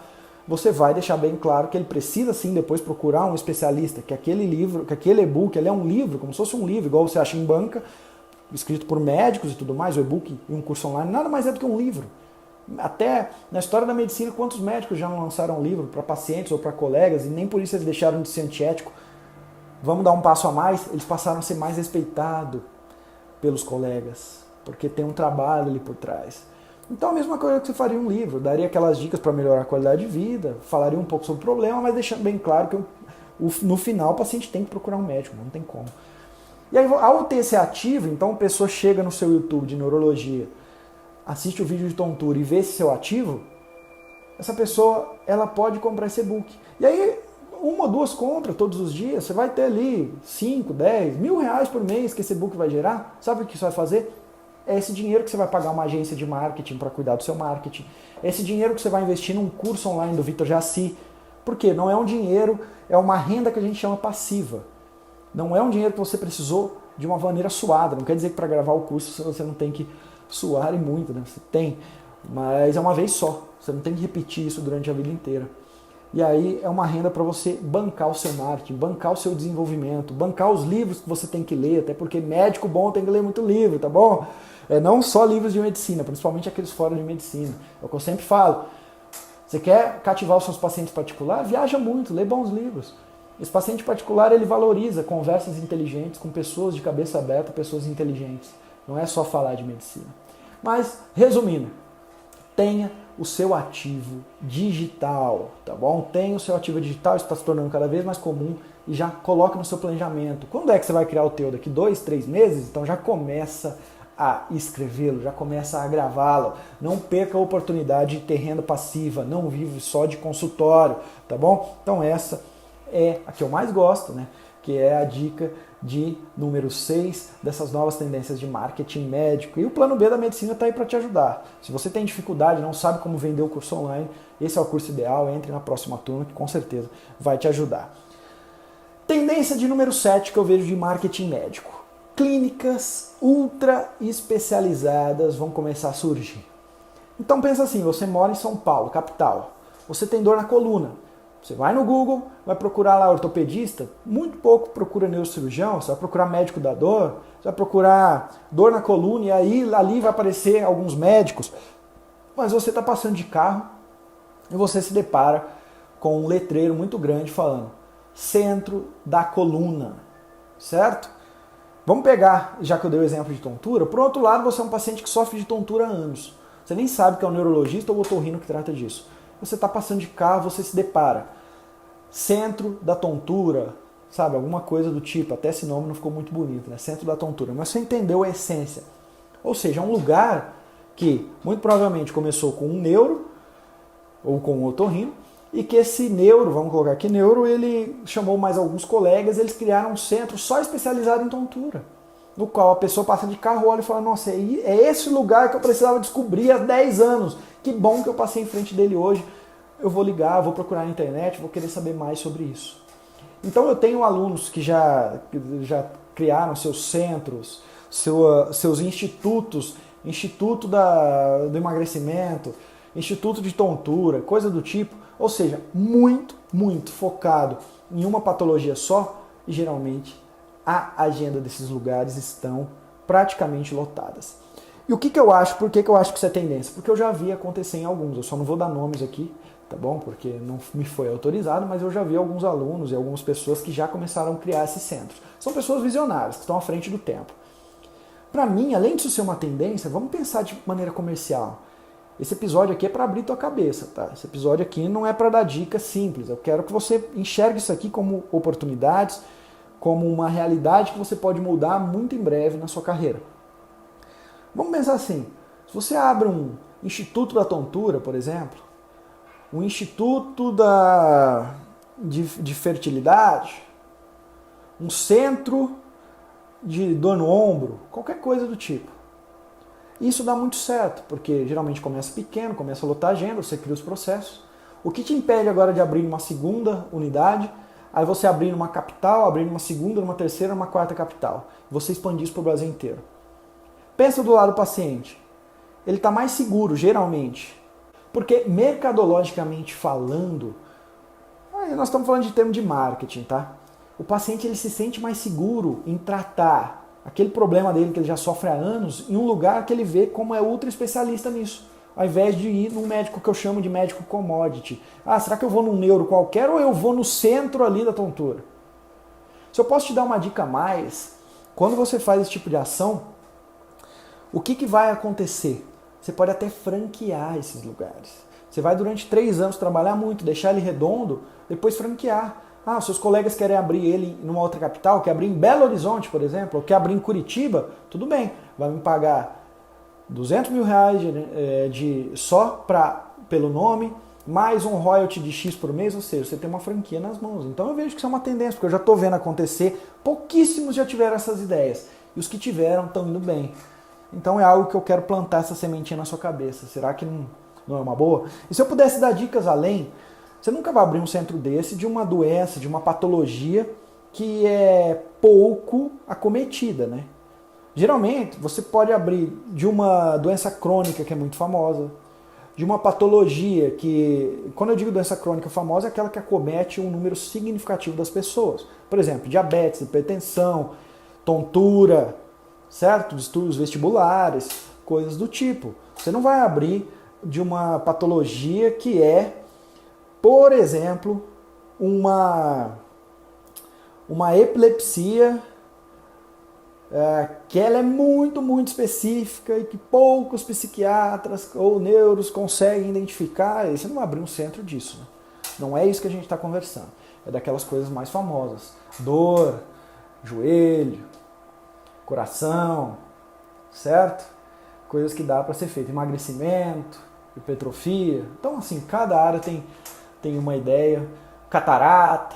você vai deixar bem claro que ele precisa sim depois procurar um especialista, que aquele livro, que aquele e-book, ele é um livro, como se fosse um livro, igual você acha em banca, escrito por médicos e tudo mais, o e-book e um curso online, nada mais é do que um livro. Até na história da medicina, quantos médicos já não lançaram livro para pacientes ou para colegas e nem por isso eles deixaram de ser antiético? Vamos dar um passo a mais, eles passaram a ser mais respeitados pelos colegas, porque tem um trabalho ali por trás. Então a mesma coisa que você faria um livro, daria aquelas dicas para melhorar a qualidade de vida, falaria um pouco sobre o problema, mas deixando bem claro que no final o paciente tem que procurar um médico, não tem como. E aí, ao ter esse ativo, então a pessoa chega no seu YouTube de neurologia, assiste o vídeo de tontura e vê esse seu ativo, essa pessoa ela pode comprar esse e-book. E aí, uma ou duas compras todos os dias, você vai ter ali 5, 10, R$ 1.000 por mês que esse e-book vai gerar. Sabe o que isso vai fazer? É esse dinheiro que você vai pagar uma agência de marketing para cuidar do seu marketing. É esse dinheiro que você vai investir num curso online do Vitor Jaci. Por quê? Não é um dinheiro, é uma renda que a gente chama passiva. Não é um dinheiro que você precisou de uma maneira suada. Não quer dizer que para gravar o curso você não tem que suar e muito, né? Você tem, mas é uma vez só. Você não tem que repetir isso durante a vida inteira. E aí é uma renda para você bancar o seu marketing, bancar o seu desenvolvimento, bancar os livros que você tem que ler, até porque médico bom tem que ler muito livro, tá bom? Não só livros de medicina, principalmente aqueles fora de medicina. É o que eu sempre falo. Você quer cativar os seus pacientes particulares? Viaja muito, lê bons livros. Esse paciente particular, ele valoriza conversas inteligentes com pessoas de cabeça aberta, pessoas inteligentes. Não é só falar de medicina. Mas, resumindo, tenha o seu ativo digital, tá bom? Tenha o seu ativo digital, isso está se tornando cada vez mais comum e já coloque no seu planejamento. Quando é que você vai criar o teu? Daqui 2, 3 meses? Então já começa a escrevê-lo, já começa a gravá-lo. Não perca a oportunidade de ter renda passiva, não vive só de consultório, tá bom? Então essa é a que eu mais gosto, né? Que é a dica de número 6 dessas novas tendências de marketing médico. E o plano B da medicina está aí para te ajudar. Se você tem dificuldade, não sabe como vender o curso online, esse é o curso ideal, entre na próxima turma que com certeza vai te ajudar. Tendência de número 7 que eu vejo de marketing médico. Clínicas ultra especializadas vão começar a surgir. Então pensa assim, você mora em São Paulo, capital. Você tem dor na coluna. Você vai no Google, vai procurar lá ortopedista, muito pouco procura neurocirurgião, você vai procurar médico da dor, você vai procurar dor na coluna e aí ali vai aparecer alguns médicos. Mas você está passando de carro e você se depara com um letreiro muito grande falando centro da coluna, certo? Vamos pegar, já que eu dei o exemplo de tontura, por outro lado você é um paciente que sofre de tontura há anos. Você nem sabe que é um neurologista ou otorrino que trata disso. Você está passando de carro, você se depara. Centro da tontura, sabe? Alguma coisa do tipo, até esse nome não ficou muito bonito, né? Centro da tontura. Mas você entendeu a essência. Ou seja, é um lugar que muito provavelmente começou com um neuro ou com um otorrino e que esse neuro, vamos colocar aqui neuro, ele chamou mais alguns colegas, eles criaram um centro só especializado em tontura, no qual a pessoa passa de carro, olha e fala, nossa, é esse lugar que eu precisava descobrir há 10 anos. Que bom que eu passei em frente dele hoje. Eu vou ligar, vou procurar na internet, vou querer saber mais sobre isso. Então eu tenho alunos que já criaram seus centros, seus institutos, instituto do emagrecimento, instituto de tontura, coisa do tipo. Ou seja, muito, muito focado em uma patologia só e geralmente a agenda desses lugares estão praticamente lotadas. E o que eu acho, por que eu acho que isso é tendência? Porque eu já vi acontecer em alguns, eu só não vou dar nomes aqui, tá bom? Porque não me foi autorizado, mas eu já vi alguns alunos e algumas pessoas que já começaram a criar esses centros. São pessoas visionárias, que estão à frente do tempo. Para mim, além disso ser uma tendência, vamos pensar de maneira comercial. Esse episódio aqui é para abrir tua cabeça, tá? Esse episódio aqui não é para dar dicas simples. Eu quero que você enxergue isso aqui como oportunidades, como uma realidade que você pode mudar muito em breve na sua carreira. Vamos pensar assim, se você abre um Instituto da Tontura, por exemplo, um Instituto de Fertilidade, um centro de dor no ombro, qualquer coisa do tipo. Isso dá muito certo, porque geralmente começa pequeno, começa a lotar agenda, você cria os processos. O que te impede agora de abrir uma segunda unidade, aí você abrir numa capital, abrir numa segunda, numa terceira, numa quarta capital. Você expandir isso para o Brasil inteiro. Pensa do lado do paciente. Ele está mais seguro, geralmente. Porque mercadologicamente falando, nós estamos falando de termo de marketing, tá? O paciente ele se sente mais seguro em tratar aquele problema dele que ele já sofre há anos em um lugar que ele vê como é ultra especialista nisso, ao invés de ir num médico que eu chamo de médico commodity. Ah, será que eu vou num neuro qualquer ou eu vou no centro ali da tontura? Se eu posso te dar uma dica a mais, quando você faz esse tipo de ação, o que vai acontecer? Você pode até franquear esses lugares. Você vai durante 3 anos trabalhar muito, deixar ele redondo, depois franquear. Ah, seus colegas querem abrir ele numa outra capital, quer abrir em Belo Horizonte, por exemplo, ou quer abrir em Curitiba, tudo bem, vai me pagar R$200 mil só pelo nome, mais um royalty de X por mês, ou seja, você tem uma franquia nas mãos. Então eu vejo que isso é uma tendência, porque eu já estou vendo acontecer, pouquíssimos já tiveram essas ideias, e os que tiveram estão indo bem. Então é algo que eu quero plantar essa sementinha na sua cabeça. Será que não é uma boa? E se eu pudesse dar dicas além, você nunca vai abrir um centro desse de uma doença, de uma patologia que é pouco acometida, né? Geralmente, você pode abrir de uma doença crônica que é muito famosa, de uma patologia que, quando eu digo doença crônica famosa, é aquela que acomete um número significativo das pessoas. Por exemplo, diabetes, hipertensão, tontura, certo? Distúrbios vestibulares, coisas do tipo. Você não vai abrir de uma patologia que é, por exemplo, uma epilepsia que ela é muito, muito específica e que poucos psiquiatras ou neuros conseguem identificar. E você não vai abrir um centro disso. Né? Não é isso que a gente está conversando. É daquelas coisas mais famosas. Dor, joelho, coração, certo? Coisas que dá para ser feito. Emagrecimento, hipertrofia. Então, assim, cada área tem uma ideia. Catarata,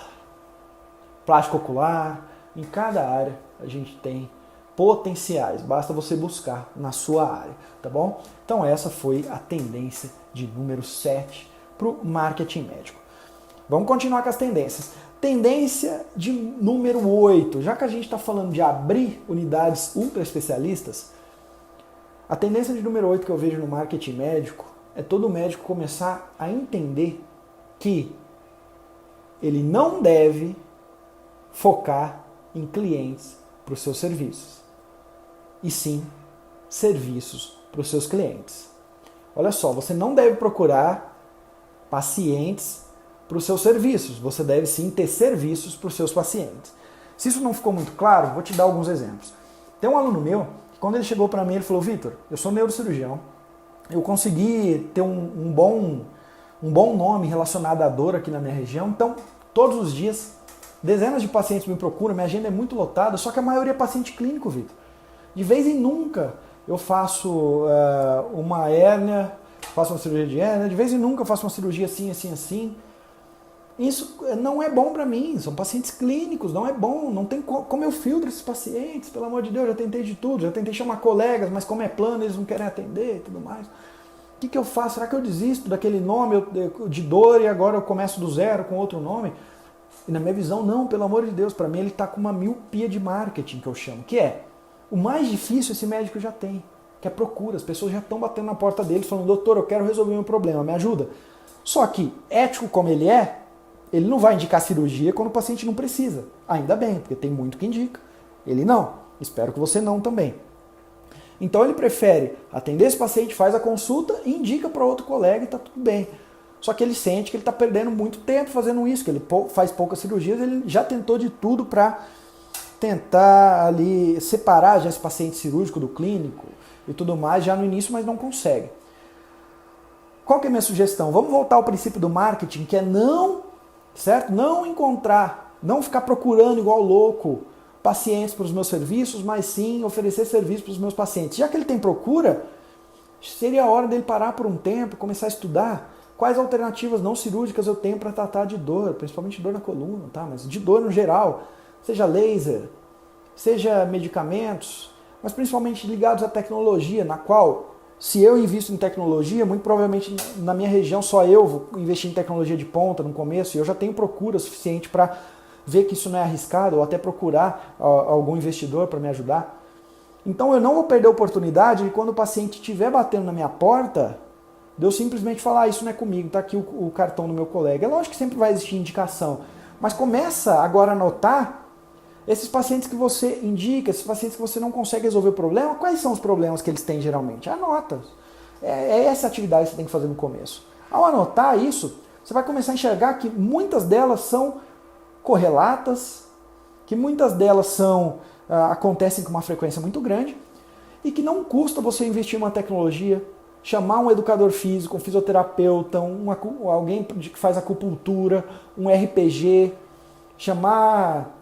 plástico ocular. Em cada área a gente tem potenciais. Basta você buscar na sua área, tá bom? Então essa foi a tendência de número 7 para o marketing médico. Vamos continuar com as tendências. Tendência de número 8. Já que a gente está falando de abrir unidades ultra especialistas, a tendência de número 8 que eu vejo no marketing médico é todo médico começar a entender que ele não deve focar em clientes para os seus serviços, e sim serviços para os seus clientes. Olha só, você não deve procurar pacientes para os seus serviços, você deve sim ter serviços para os seus pacientes. Se isso não ficou muito claro, vou te dar alguns exemplos. Tem um aluno meu, que quando ele chegou para mim, ele falou: Vitor, eu sou neurocirurgião, eu consegui ter um bom nome relacionado à dor aqui na minha região, então todos os dias dezenas de pacientes me procuram, minha agenda é muito lotada, só que a maioria é paciente clínico, Vitor. De vez em nunca eu faço uma hérnia, faço uma cirurgia de hérnia, de vez em nunca eu faço uma cirurgia assim, assim, assim. Isso não é bom para mim, são pacientes clínicos, não é bom, não tem como eu filtro esses pacientes, pelo amor de Deus, já tentei de tudo, já tentei chamar colegas, mas como é plano, eles não querem atender e tudo mais. O que eu faço? Será que eu desisto daquele nome de dor e agora eu começo do zero com outro nome? E na minha visão, não, pelo amor de Deus, para mim ele está com uma miopia de marketing, que eu chamo, que é o mais difícil esse médico já tem, que é procura. As pessoas já estão batendo na porta dele falando: doutor, eu quero resolver meu problema, me ajuda. Só que, ético como ele não vai indicar cirurgia quando o paciente não precisa. Ainda bem, porque tem muito que indica. Ele não. Espero que você não também. Então ele prefere atender esse paciente, faz a consulta e indica para outro colega e está tudo bem. Só que ele sente que ele está perdendo muito tempo fazendo isso, que ele faz poucas cirurgias, ele já tentou de tudo para tentar ali separar já esse paciente cirúrgico do clínico e tudo mais, já no início, mas não consegue. qual que é a minha sugestão? Vamos voltar ao princípio do marketing, que é não, certo? Não encontrar, não ficar procurando igual louco pacientes para os meus serviços, mas sim oferecer serviço para os meus pacientes. Já que ele tem procura, seria a hora dele parar por um tempo, começar a estudar quais alternativas não cirúrgicas eu tenho para tratar de dor, principalmente dor na coluna, tá? Mas de dor no geral, seja laser, seja medicamentos, mas principalmente ligados à tecnologia, na qual, se eu invisto em tecnologia, muito provavelmente na minha região só eu vou investir em tecnologia de ponta no começo, e eu já tenho procura suficiente para ver que isso não é arriscado, ou até procurar algum investidor para me ajudar. Então eu não vou perder a oportunidade de quando o paciente estiver batendo na minha porta, de eu simplesmente falar, isso não é comigo, tá aqui o cartão do meu colega. É lógico que sempre vai existir indicação, mas começa agora a notar esses pacientes que você indica, esses pacientes que você não consegue resolver o problema, quais são os problemas que eles têm geralmente? Anota. É essa atividade que você tem que fazer no começo. Ao anotar isso, você vai começar a enxergar que muitas delas são correlatas, que muitas delas acontecem com uma frequência muito grande e que não custa você investir em uma tecnologia, chamar um educador físico, um fisioterapeuta, alguém que faz acupuntura, um RPG, chamar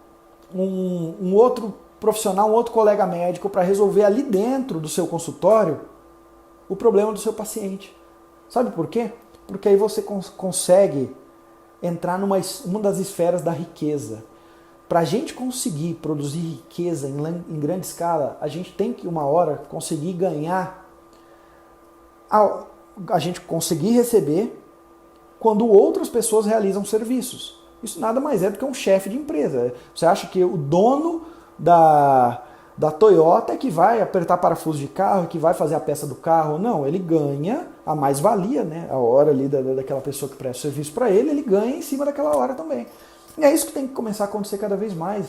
um outro profissional, um outro colega médico para resolver ali dentro do seu consultório o problema do seu paciente. Sabe por quê? Porque aí você consegue entrar numa das esferas da riqueza. Para a gente conseguir produzir riqueza em grande escala, a gente tem que uma hora conseguir ganhar, a gente conseguir receber quando outras pessoas realizam serviços. Isso nada mais é do que um chefe de empresa. Você acha que o dono da Toyota é que vai apertar parafuso de carro, que vai fazer a peça do carro? Não, ele ganha a mais-valia, né? A hora ali daquela pessoa que presta serviço para ele, ele ganha em cima daquela hora também. E é isso que tem que começar a acontecer cada vez mais.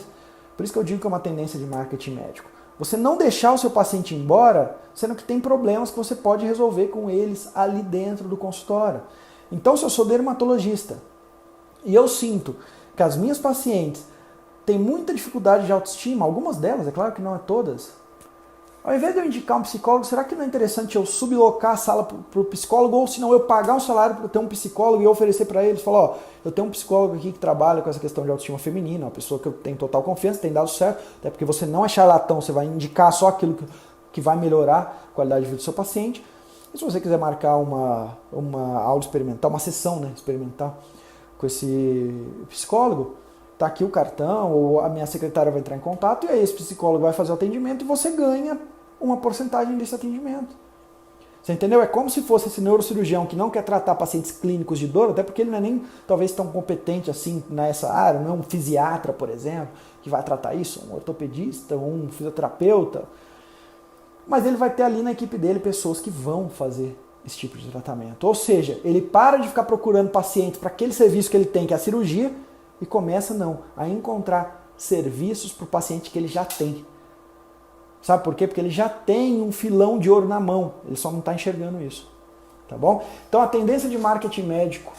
Por isso que eu digo que é uma tendência de marketing médico. Você não deixar o seu paciente ir embora, sendo que tem problemas que você pode resolver com eles ali dentro do consultório. Então, se eu sou dermatologista e eu sinto que as minhas pacientes têm muita dificuldade de autoestima, algumas delas, é claro que não é todas, ao invés de eu indicar um psicólogo, será que não é interessante eu sublocar a sala para o psicólogo, ou se não eu pagar um salário para ter um psicólogo e eu oferecer para eles, falar, ó, eu tenho um psicólogo aqui que trabalha com essa questão de autoestima feminina, uma pessoa que eu tenho total confiança, tem dado certo, até porque você não é charlatão, você vai indicar só aquilo que vai melhorar a qualidade de vida do seu paciente. E se você quiser marcar uma aula experimental, uma sessão, né, experimental com esse psicólogo, tá aqui o cartão, ou a minha secretária vai entrar em contato, e aí esse psicólogo vai fazer o atendimento e você ganha uma porcentagem desse atendimento. Você entendeu? É como se fosse esse neurocirurgião que não quer tratar pacientes clínicos de dor, até porque ele não é nem talvez tão competente assim nessa área, não é um fisiatra, por exemplo, que vai tratar isso, um ortopedista, um fisioterapeuta, mas ele vai ter ali na equipe dele pessoas que vão fazer esse tipo de tratamento. Ou seja, ele para de ficar procurando pacientes para aquele serviço que ele tem, que é a cirurgia, e começa a encontrar serviços para o paciente que ele já tem. Sabe por quê? Porque ele já tem um filão de ouro na mão, ele só não está enxergando isso. Tá bom? Então a tendência de marketing médico,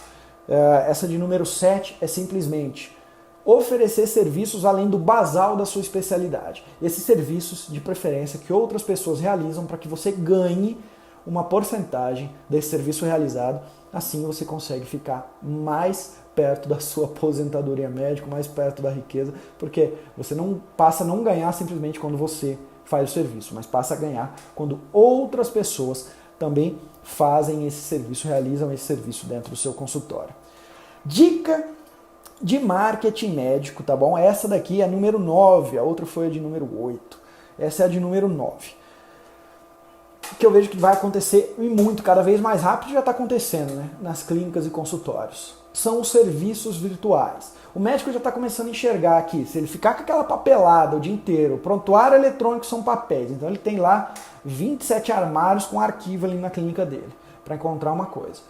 essa de número 7, é simplesmente oferecer serviços além do basal da sua especialidade. Esses serviços, de preferência, que outras pessoas realizam para que você ganhe uma porcentagem desse serviço realizado. Assim você consegue ficar mais perto da sua aposentadoria médica, mais perto da riqueza, porque você não passa a não ganhar simplesmente quando você faz o serviço, mas passa a ganhar quando outras pessoas também fazem esse serviço, realizam esse serviço dentro do seu consultório. Dica de marketing médico, tá bom? Essa daqui é a número 9, a outra foi a de número 8. Essa é a de número 9. Que eu vejo que vai acontecer e muito, cada vez mais rápido, já está acontecendo, né? Nas clínicas e consultórios. São os serviços virtuais. O médico já está começando a enxergar aqui, se ele ficar com aquela papelada o dia inteiro, prontuário eletrônico são papéis, então ele tem lá 27 armários com arquivo ali na clínica dele, para encontrar uma coisa.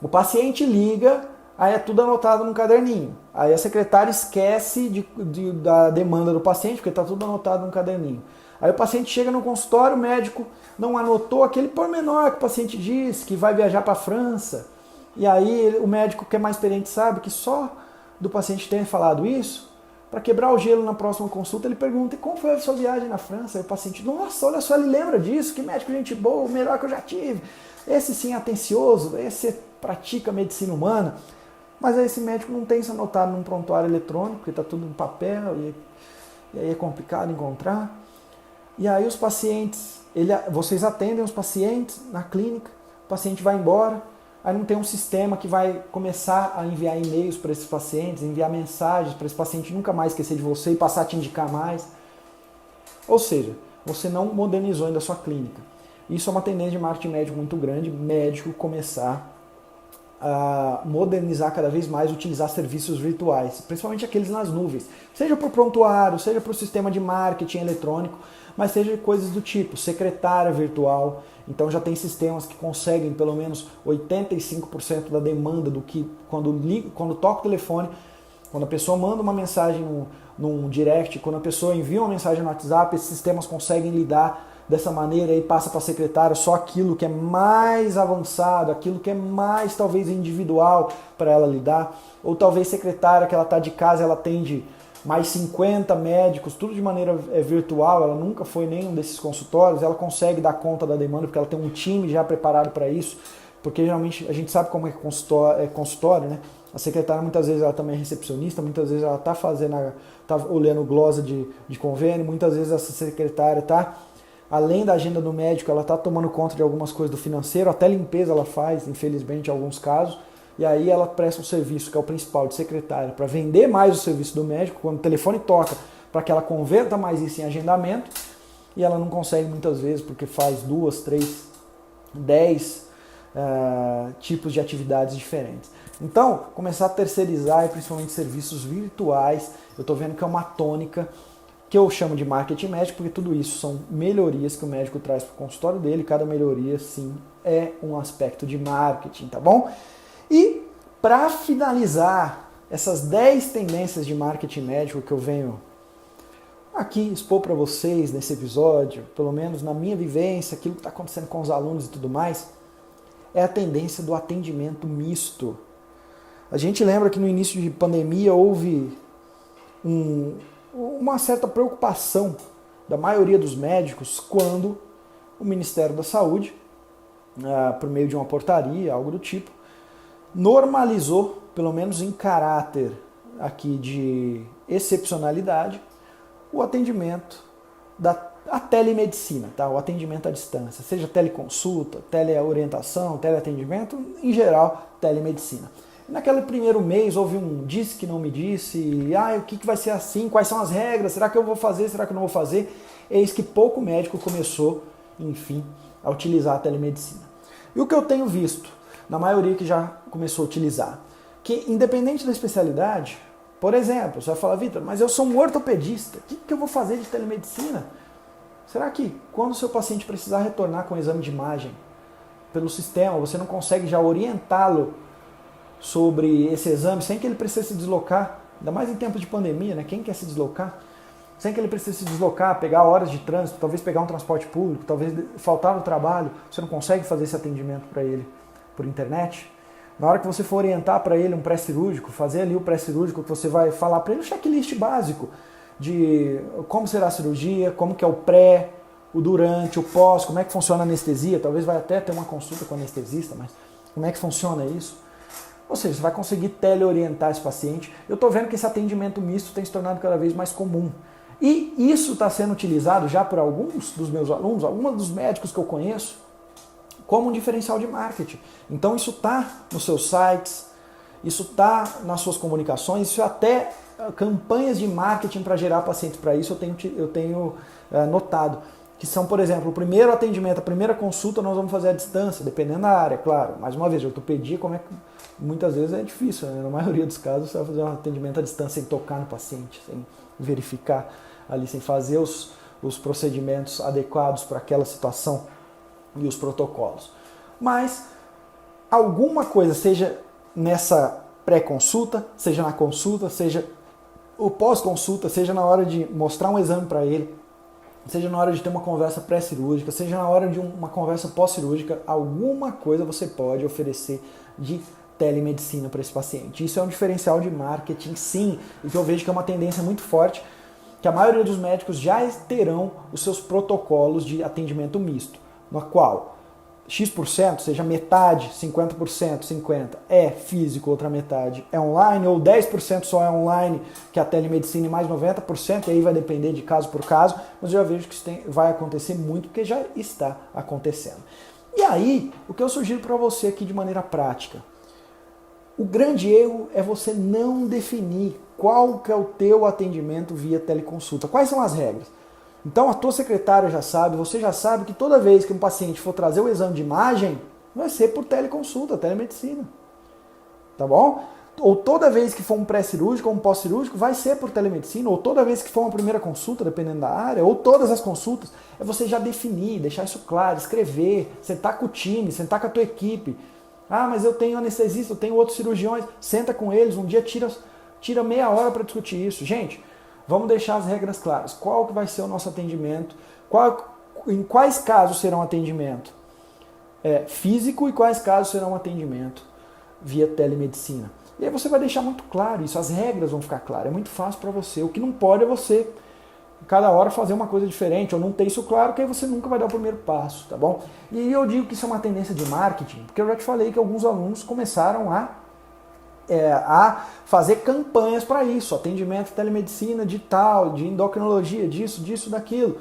O paciente liga, aí é tudo anotado num caderninho. Aí a secretária esquece da demanda do paciente, porque está tudo anotado num caderninho. Aí o paciente chega no consultório, o médico não anotou aquele pormenor que o paciente disse, que vai viajar para a França. E aí o médico que é mais experiente sabe que só do paciente ter falado isso, para quebrar o gelo na próxima consulta, ele pergunta: e como foi a sua viagem na França? Aí o paciente: nossa, olha só, ele lembra disso, que médico gente boa, o melhor que eu já tive. Esse sim é atencioso, esse pratica medicina humana. Mas aí esse médico não tem isso anotado num prontuário eletrônico, porque está tudo no papel, e aí é complicado encontrar. E aí os pacientes, vocês atendem os pacientes na clínica, o paciente vai embora, aí não tem um sistema que vai começar a enviar e-mails para esses pacientes, enviar mensagens para esse paciente nunca mais esquecer de você e passar a te indicar mais. Ou seja, você não modernizou ainda a sua clínica. Isso é uma tendência de marketing médico muito grande, médico começar a modernizar cada vez mais, utilizar serviços virtuais, principalmente aqueles nas nuvens, seja para o prontuário, seja para o sistema de marketing eletrônico, mas seja coisas do tipo secretária virtual. Então já tem sistemas que conseguem pelo menos 85% da demanda do que quando toca o telefone, quando a pessoa manda uma mensagem num direct, quando a pessoa envia uma mensagem no WhatsApp, esses sistemas conseguem lidar dessa maneira e passa para a secretária só aquilo que é mais avançado, aquilo que é mais talvez individual para ela lidar, ou talvez secretária que ela está de casa, ela atende mais 50 médicos, tudo de maneira virtual, ela nunca foi em nenhum desses consultórios, ela consegue dar conta da demanda porque ela tem um time já preparado para isso, porque geralmente a gente sabe como é consultório, né? A secretária muitas vezes ela também é recepcionista, muitas vezes ela está olhando glosa de convênio, muitas vezes essa secretária está, além da agenda do médico, ela está tomando conta de algumas coisas do financeiro, até limpeza ela faz, infelizmente, em alguns casos, e aí ela presta um serviço, que é o principal, de secretária, para vender mais o serviço do médico, quando o telefone toca, para que ela converta mais isso em agendamento, e ela não consegue muitas vezes, porque faz 2, 3, 10 tipos de atividades diferentes. Então, começar a terceirizar, e principalmente serviços virtuais, eu estou vendo que é uma tônica que eu chamo de marketing médico, porque tudo isso são melhorias que o médico traz para o consultório dele, cada melhoria, sim, é um aspecto de marketing, tá bom? E, para finalizar, essas 10 tendências de marketing médico que eu venho aqui expor para vocês nesse episódio, pelo menos na minha vivência, aquilo que está acontecendo com os alunos e tudo mais, é a tendência do atendimento misto. A gente lembra que no início de pandemia houve uma certa preocupação da maioria dos médicos quando o Ministério da Saúde, por meio de uma portaria, algo do tipo, normalizou, pelo menos em caráter aqui de excepcionalidade, o atendimento a telemedicina, tá? O atendimento à distância, seja teleconsulta, teleorientação, teleatendimento, em geral, telemedicina. Naquele primeiro mês houve um disse que não me disse, o que vai ser assim, quais são as regras, será que eu vou fazer, será que eu não vou fazer? Eis que pouco médico começou, enfim, a utilizar a telemedicina. E o que eu tenho visto, na maioria que já começou a utilizar, que independente da especialidade, por exemplo, você vai falar: Vitor, mas eu sou um ortopedista, o que eu vou fazer de telemedicina? Será que quando o seu paciente precisar retornar com o exame de imagem pelo sistema, você não consegue já orientá-lo sobre esse exame, sem que ele precise se deslocar, ainda mais em tempo de pandemia, né? Quem quer se deslocar? Sem que ele precise se deslocar, pegar horas de trânsito, talvez pegar um transporte público, talvez faltar no trabalho, você não consegue fazer esse atendimento para ele por internet? Na hora que você for orientar para ele um pré-cirúrgico, fazer ali o pré-cirúrgico, que você vai falar para ele um checklist básico de como será a cirurgia, como que é o pré, o durante, o pós, como é que funciona a anestesia, talvez vai até ter uma consulta com o anestesista, mas como é que funciona isso? Ou seja, você vai conseguir teleorientar esse paciente. Eu estou vendo que esse atendimento misto tem se tornado cada vez mais comum. E isso está sendo utilizado já por alguns dos meus alunos, alguns dos médicos que eu conheço, como um diferencial de marketing. Então isso está nos seus sites, isso está nas suas comunicações, isso até campanhas de marketing para gerar pacientes para isso eu tenho notado. Que são, por exemplo, o primeiro atendimento, a primeira consulta nós vamos fazer à distância, dependendo da área, claro. Mais uma vez, ortopedia, como é que muitas vezes é difícil, né? Na maioria dos casos você vai fazer um atendimento à distância sem tocar no paciente, sem verificar ali, sem fazer os procedimentos adequados para aquela situação e os protocolos. Mas alguma coisa, seja nessa pré-consulta, seja na consulta, seja o pós-consulta, seja na hora de mostrar um exame para ele, seja na hora de ter uma conversa pré-cirúrgica, seja na hora de uma conversa pós-cirúrgica, alguma coisa você pode oferecer de telemedicina para esse paciente. Isso é um diferencial de marketing, sim, e que eu vejo que é uma tendência muito forte, que a maioria dos médicos já terão os seus protocolos de atendimento misto, no qual X%, seja metade, 50%, 50%, é físico, outra metade é online, ou 10% só é online, que é a telemedicina, e mais 90%, e aí vai depender de caso por caso, mas eu já vejo que isso vai acontecer muito, porque já está acontecendo. E aí, o que eu sugiro para você aqui de maneira prática? O grande erro é você não definir qual que é o teu atendimento via teleconsulta. Quais são as regras? Então a tua secretária já sabe, você já sabe que toda vez que um paciente for trazer o exame de imagem, vai ser por teleconsulta, telemedicina. Tá bom? Ou toda vez que for um pré-cirúrgico ou um pós-cirúrgico, vai ser por telemedicina, ou toda vez que for uma primeira consulta, dependendo da área, ou todas as consultas, é você já definir, deixar isso claro, escrever, sentar com o time, sentar com a tua equipe. Ah, mas eu tenho anestesista, eu tenho outros cirurgiões, senta com eles, um dia tira meia hora para discutir isso. Gente, vamos deixar as regras claras. Qual que vai ser o nosso atendimento? Em quais casos será um atendimento físico e quais casos serão um atendimento via telemedicina? E aí você vai deixar muito claro isso, as regras vão ficar claras. É muito fácil para você. O que não pode é você, cada hora, fazer uma coisa diferente ou não ter isso claro, que aí você nunca vai dar o primeiro passo, tá bom? E eu digo que isso é uma tendência de marketing, porque eu já te falei que alguns alunos começaram a fazer campanhas para isso, atendimento, telemedicina, de tal, de endocrinologia, disso, daquilo.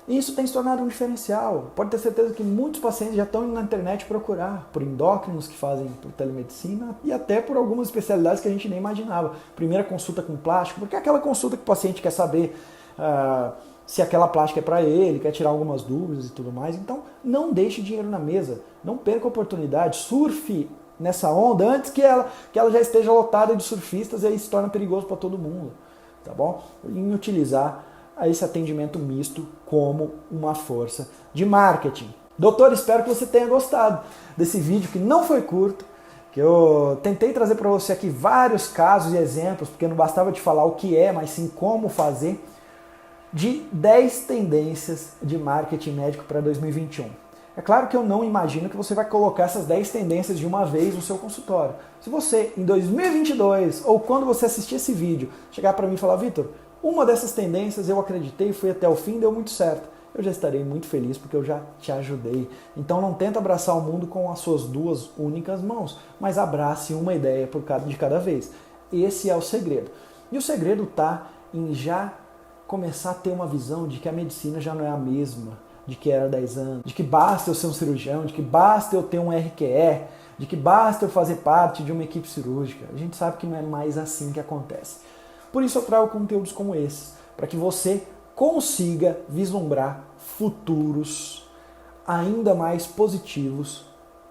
E isso tem se tornado um diferencial. Pode ter certeza que muitos pacientes já estão indo na internet procurar por endócrinos que fazem por telemedicina e até por algumas especialidades que a gente nem imaginava. Primeira consulta com plástico, porque é aquela consulta que o paciente quer saber se aquela plástica é para ele, quer tirar algumas dúvidas e tudo mais. Então, não deixe dinheiro na mesa, não perca a oportunidade, surfe nessa onda antes que ela já esteja lotada de surfistas e aí se torna perigoso para todo mundo, tá bom? Em utilizar esse atendimento misto como uma força de marketing. Doutor, espero que você tenha gostado desse vídeo que não foi curto, que eu tentei trazer para você aqui vários casos e exemplos, porque não bastava te falar o que é, mas sim como fazer, de 10 tendências de marketing médico para 2021. É claro que eu não imagino que você vai colocar essas 10 tendências de uma vez no seu consultório. Se você, em 2022, ou quando você assistir esse vídeo, chegar para mim e falar, Vitor, uma dessas tendências eu acreditei, fui até o fim, deu muito certo, eu já estarei muito feliz porque eu já te ajudei. Então não tenta abraçar o mundo com as suas duas únicas mãos, mas abrace uma ideia de cada vez. Esse é o segredo. E o segredo está em já começar a ter uma visão de que a medicina já não é a mesma de que era 10 anos, de que basta eu ser um cirurgião, de que basta eu ter um RQE, de que basta eu fazer parte de uma equipe cirúrgica. A gente sabe que não é mais assim que acontece. Por isso eu trago conteúdos como esses, para que você consiga vislumbrar futuros ainda mais positivos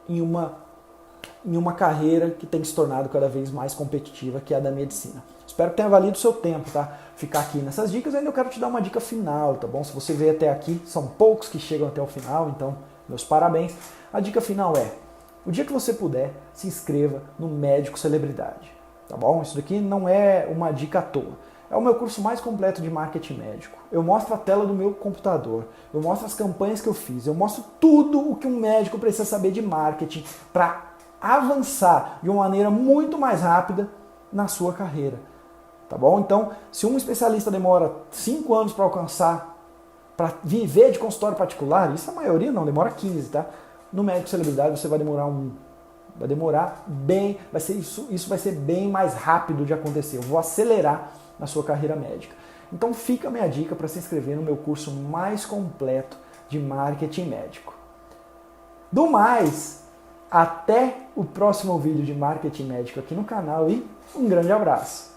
em uma carreira que tem se tornado cada vez mais competitiva, que é a da medicina. Espero que tenha valido o seu tempo, tá? Ficar aqui nessas dicas. Ainda eu quero te dar uma dica final, tá bom? Se você veio até aqui, são poucos que chegam até o final, então meus parabéns. A dica final é, o dia que você puder, se inscreva no Médico Celebridade, tá bom? Isso daqui não é uma dica à toa. É o meu curso mais completo de marketing médico. Eu mostro a tela do meu computador, eu mostro as campanhas que eu fiz, eu mostro tudo o que um médico precisa saber de marketing para avançar de uma maneira muito mais rápida na sua carreira. Tá bom? Então, se um especialista demora 5 anos para alcançar, para viver de consultório particular, isso a maioria não, demora 15, tá? No Médico Celebridade você vai demorar vai demorar bem, isso vai ser bem mais rápido de acontecer. Eu vou acelerar na sua carreira médica. Então fica a minha dica para se inscrever no meu curso mais completo de marketing médico. Do mais, até o próximo vídeo de marketing médico aqui no canal e um grande abraço.